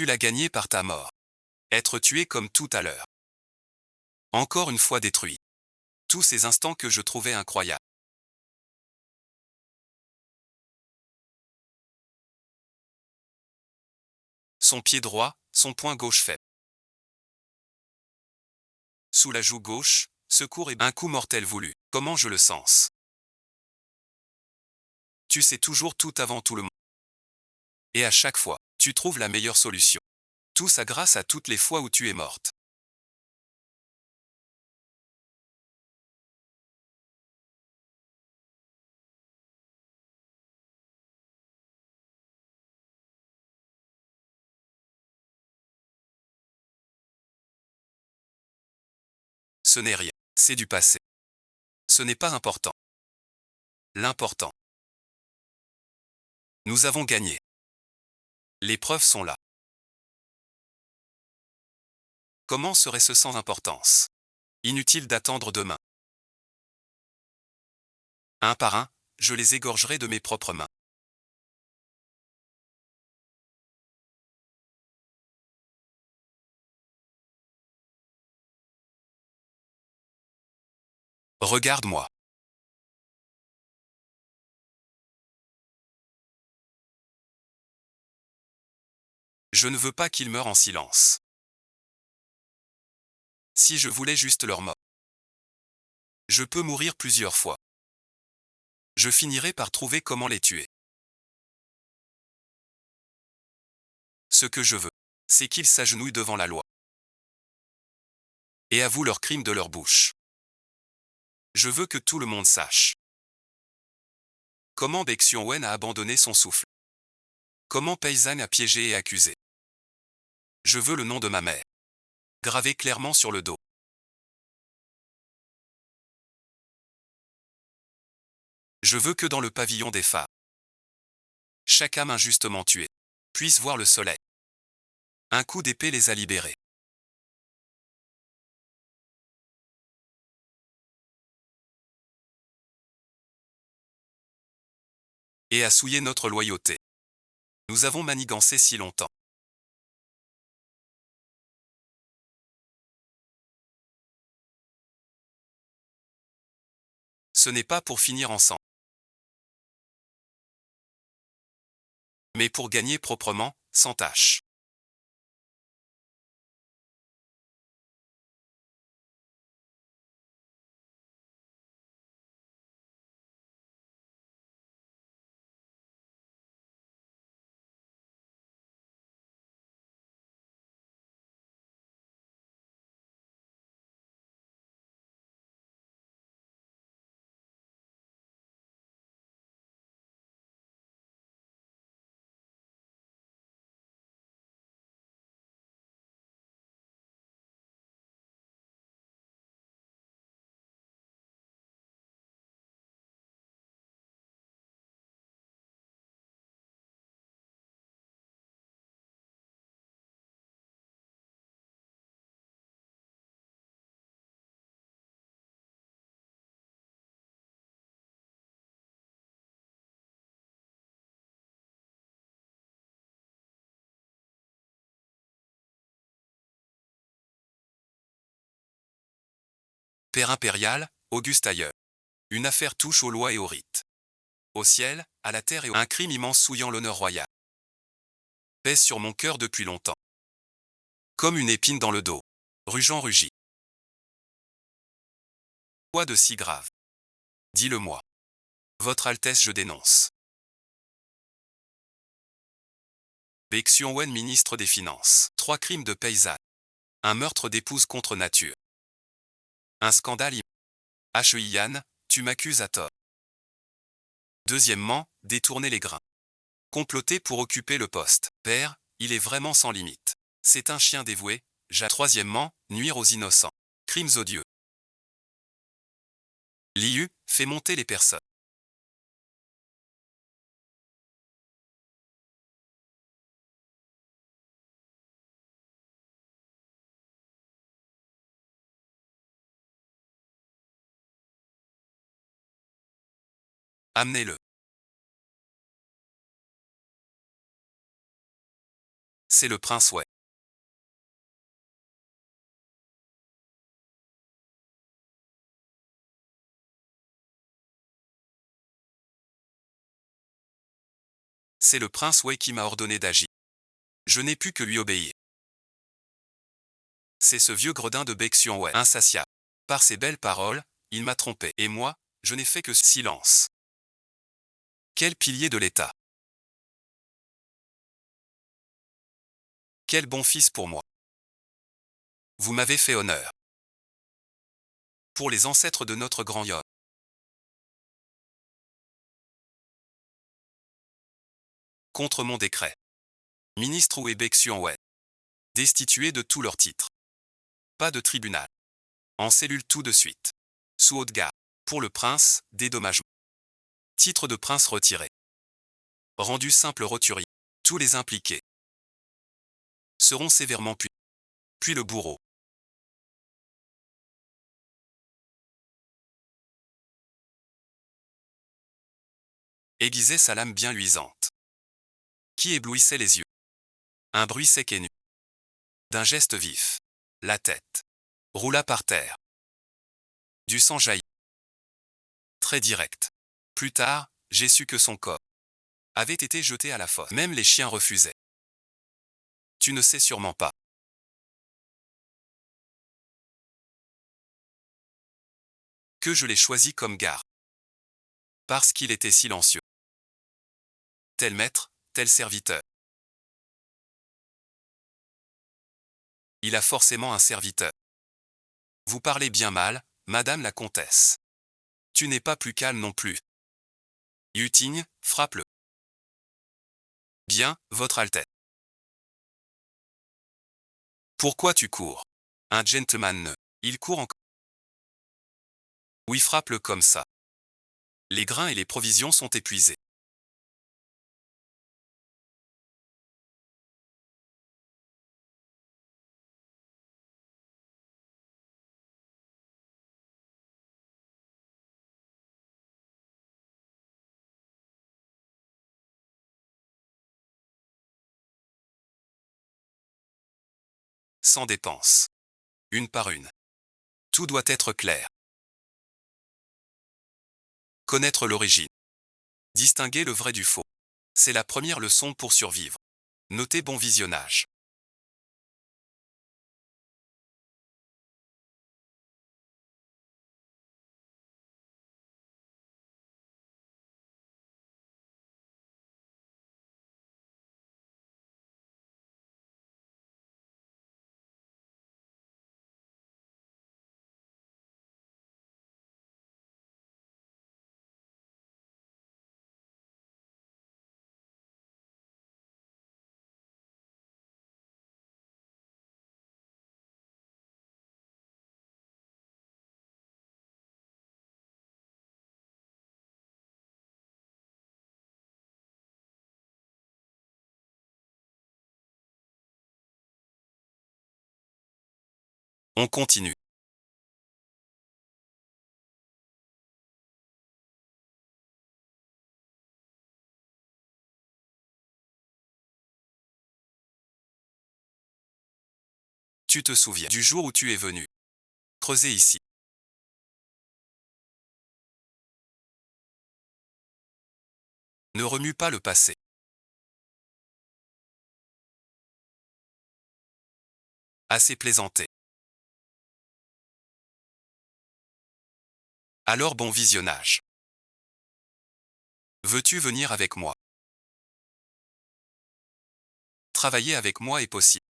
Tu l'as gagné par ta mort. Être tué comme tout à l'heure. Encore une fois détruit. Tous ces instants que je trouvais incroyables. Son pied droit, son poing gauche faible. Sous la joue gauche, secours et un coup mortel voulu. Comment je le sens. Tu sais toujours tout avant tout le monde. Et à chaque fois, tu trouves la meilleure solution. Tout ça grâce à toutes les fois où tu es morte. Ce n'est rien. C'est du passé. Ce n'est pas important. L'important. Nous avons gagné. Les preuves sont là. Comment serait-ce sans importance? Inutile d'attendre demain. Un par un, je les égorgerai de mes propres mains. Regarde-moi. Je ne veux pas qu'ils meurent en silence. Si je voulais juste leur mort. Je peux mourir plusieurs fois. Je finirai par trouver comment les tuer. Ce que je veux, c'est qu'ils s'agenouillent devant la loi. Et avouent leurs crimes de leur bouche. Je veux que tout le monde sache. Comment Baek Sion-wen a abandonné son souffle. Comment Paysan a piégé et accusé. Je veux le nom de ma mère. Gravé clairement sur le dos. Je veux que dans le pavillon des femmes, chaque âme injustement tuée puisse voir le soleil. Un coup d'épée les a libérés. Et a souillé notre loyauté. Nous avons manigancé si longtemps. Ce n'est pas pour finir ensemble, mais pour gagner proprement, sans tâche. Père impérial, Auguste ailleurs. Une affaire touche aux lois et aux rites. Au ciel, à la terre et un crime immense souillant l'honneur royal. Pèse sur mon cœur depuis longtemps. Comme une épine dans le dos. Rugent rugit. Quoi de si grave? Dis-le-moi. Votre Altesse, je dénonce. Baek Sion-wen, ministre des Finances. 3 crimes de paysanne. Un meurtre d'épouse contre nature. Un scandale Hei-Yan, tu m'accuses à tort. Deuxièmement, détourner les grains. Comploter pour occuper le poste. Père, il est vraiment sans limite. C'est un chien dévoué. Troisièmement, nuire aux innocents. Crimes odieux. Liu, fait monter les personnes. Amenez-le. C'est le prince, ouais. C'est le prince, ouais, qui m'a ordonné d'agir. Je n'ai pu que lui obéir. C'est ce vieux gredin de Bexion, ouais, insatiable. Par ses belles paroles, il m'a trompé. Et moi, je n'ai fait que silence. Quel pilier de l'État. Quel bon fils pour moi. Vous m'avez fait honneur. Pour les ancêtres de notre grand Yod. Contre mon décret. Ministre ou Bexion, ouais. Destitués de tous leurs titres. Pas de tribunal. En cellule tout de suite. Sous haute garde. Pour le prince, dédommagement. Titre de prince retiré. Rendu simple roturier. Tous les impliqués seront sévèrement punis. Puis le bourreau. Aiguisait sa lame bien luisante. Qui éblouissait les yeux. Un bruit sec et nu. D'un geste vif. La tête roula par terre. Du sang jaillit. Très direct. Plus tard, j'ai su que son corps avait été jeté à la fosse. Même les chiens refusaient. Tu ne sais sûrement pas. Que je l'ai choisi comme garde. Parce qu'il était silencieux. Tel maître, tel serviteur. Il a forcément un serviteur. Vous parlez bien mal, madame la comtesse. Tu n'es pas plus calme non plus. Yutigne, frappe-le. Bien, votre Altesse. Pourquoi tu cours? Un gentleman ne. Il court encore. Oui, frappe-le comme ça. Les grains et les provisions sont épuisés. Sans dépense. Une par une. Tout doit être clair. Connaître l'origine. Distinguer le vrai du faux. C'est la première leçon pour survivre. Notez bon visionnage. On continue. Tu te souviens du jour où tu es venu creuser ici. Ne remue pas le passé. Assez plaisanté. Alors bon visionnage. Veux-tu venir avec moi? Travailler avec moi est possible.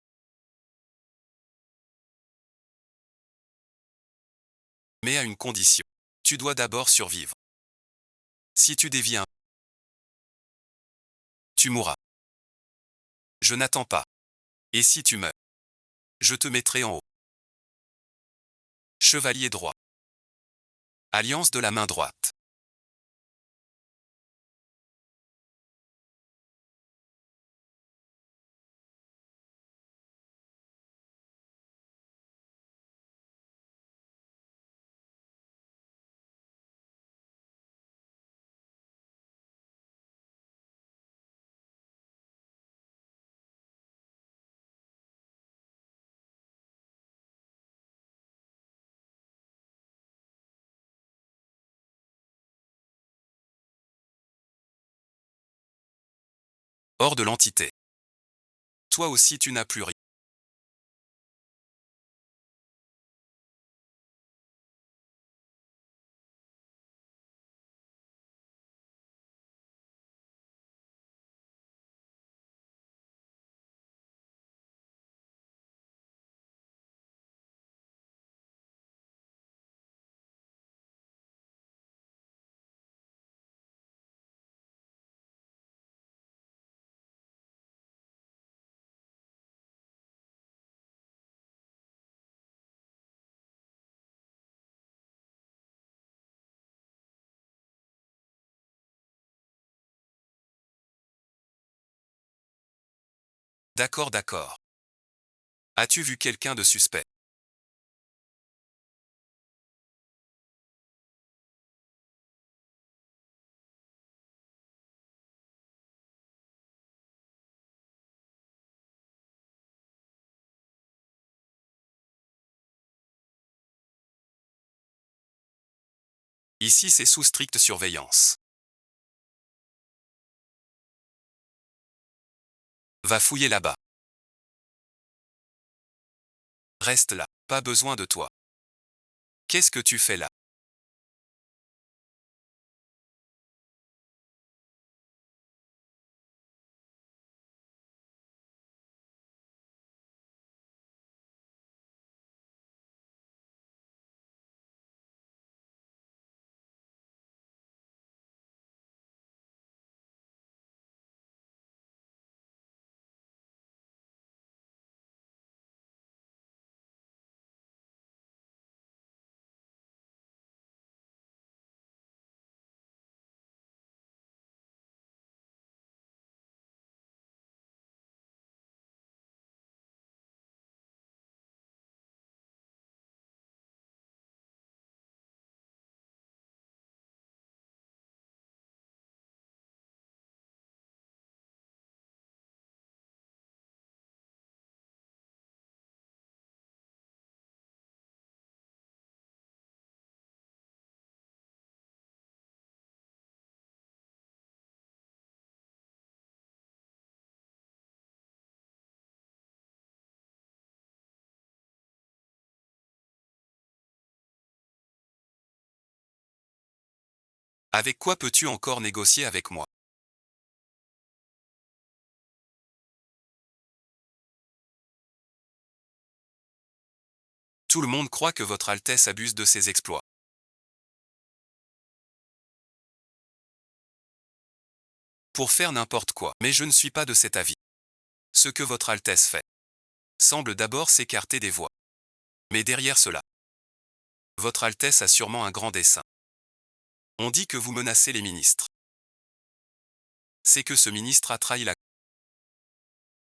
Mais à une condition. Tu dois d'abord survivre. Si tu déviens, tu mourras. Je n'attends pas. Et si tu meurs, je te mettrai en haut. Chevalier droit. Alliance de la main droite. hors de l'entité. Toi aussi tu n'as plus rien. D'accord, d'accord. As-tu vu quelqu'un de suspect? Ici c'est sous stricte surveillance. Va fouiller là-bas. Reste là. Pas besoin de toi. Qu'est-ce que tu fais là? Avec quoi peux-tu encore négocier avec moi? Tout le monde croit que votre Altesse abuse de ses exploits. Pour faire n'importe quoi. Mais je ne suis pas de cet avis. Ce que votre Altesse fait semble d'abord s'écarter des voies. Mais derrière cela, votre Altesse a sûrement un grand dessein. On dit que vous menacez les ministres. C'est que ce ministre a trahi la...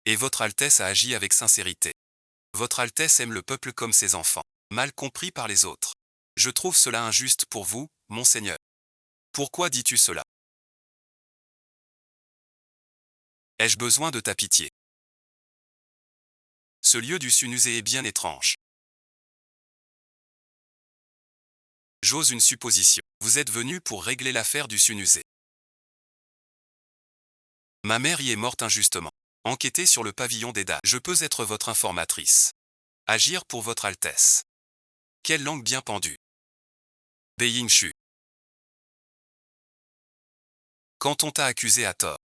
Et votre Altesse a agi avec sincérité. Votre Altesse aime le peuple comme ses enfants, mal compris par les autres. Je trouve cela injuste pour vous, monseigneur. Pourquoi dis-tu cela? Ai-je besoin de ta pitié? Ce lieu du Sunusé est bien étrange. J'ose une supposition. Vous êtes venu pour régler l'affaire du Sunusé. Ma mère y est morte injustement. Enquêtez sur le pavillon des dames. Je peux être votre informatrice. Agir pour votre Altesse. Quelle langue bien pendue. Beyingshu. Quand on t'a accusé à tort,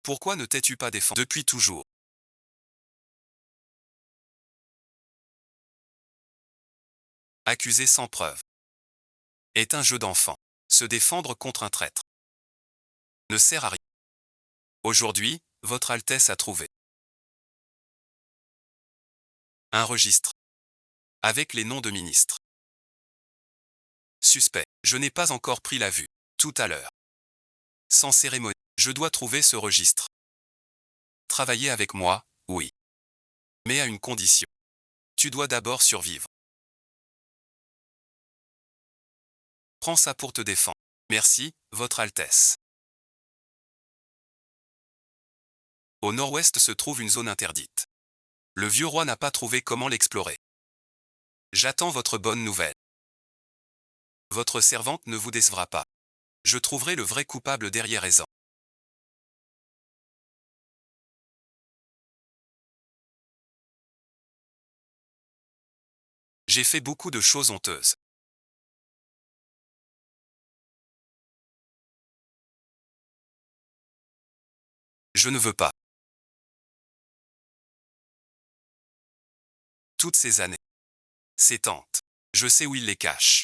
pourquoi ne t'es-tu pas défendu depuis toujours? Accusé sans preuve est un jeu d'enfant. Se défendre contre un traître ne sert à rien. Aujourd'hui, votre Altesse a trouvé un registre avec les noms de ministres. Suspect. Je n'ai pas encore pris la vue. Tout à l'heure. Sans cérémonie. Je dois trouver ce registre. Travailler avec moi, oui. Mais à une condition. Tu dois d'abord survivre. Prends ça pour te défendre. Merci, votre Altesse. Au nord-ouest se trouve une zone interdite. Le vieux roi n'a pas trouvé comment l'explorer. J'attends votre bonne nouvelle. Votre servante ne vous décevra pas. Je trouverai le vrai coupable derrière Ezan. J'ai fait beaucoup de choses honteuses. Je ne veux pas. Toutes ces années. Ces tantes. Je sais où ils les cachent.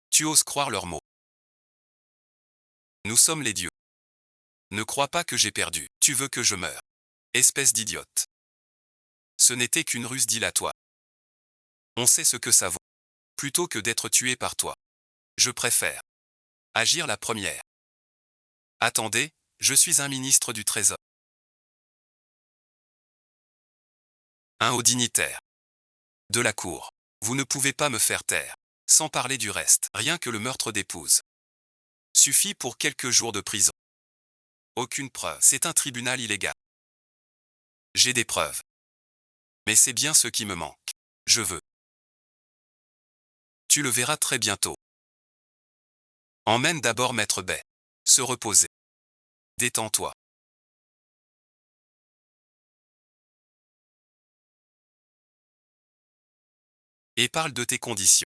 Tu oses croire leurs mots. Nous sommes les dieux. Ne crois pas que j'ai perdu. Tu veux que je meure. Espèce d'idiote. Ce n'était qu'une ruse dilatoire. On sait ce que ça vaut. Plutôt que d'être tué par toi. Je préfère agir la première. Attendez, je suis un ministre du Trésor. Un haut dignitaire. De la cour. Vous ne pouvez pas me faire taire. Sans parler du reste, rien que le meurtre d'épouse. Suffit pour quelques jours de prison. Aucune preuve, c'est un tribunal illégal. J'ai des preuves. Mais c'est bien ce qui me manque. Je veux. Tu le verras très bientôt. Emmène d'abord Maître Bay. Se reposer. Détends-toi. Et parle de tes conditions.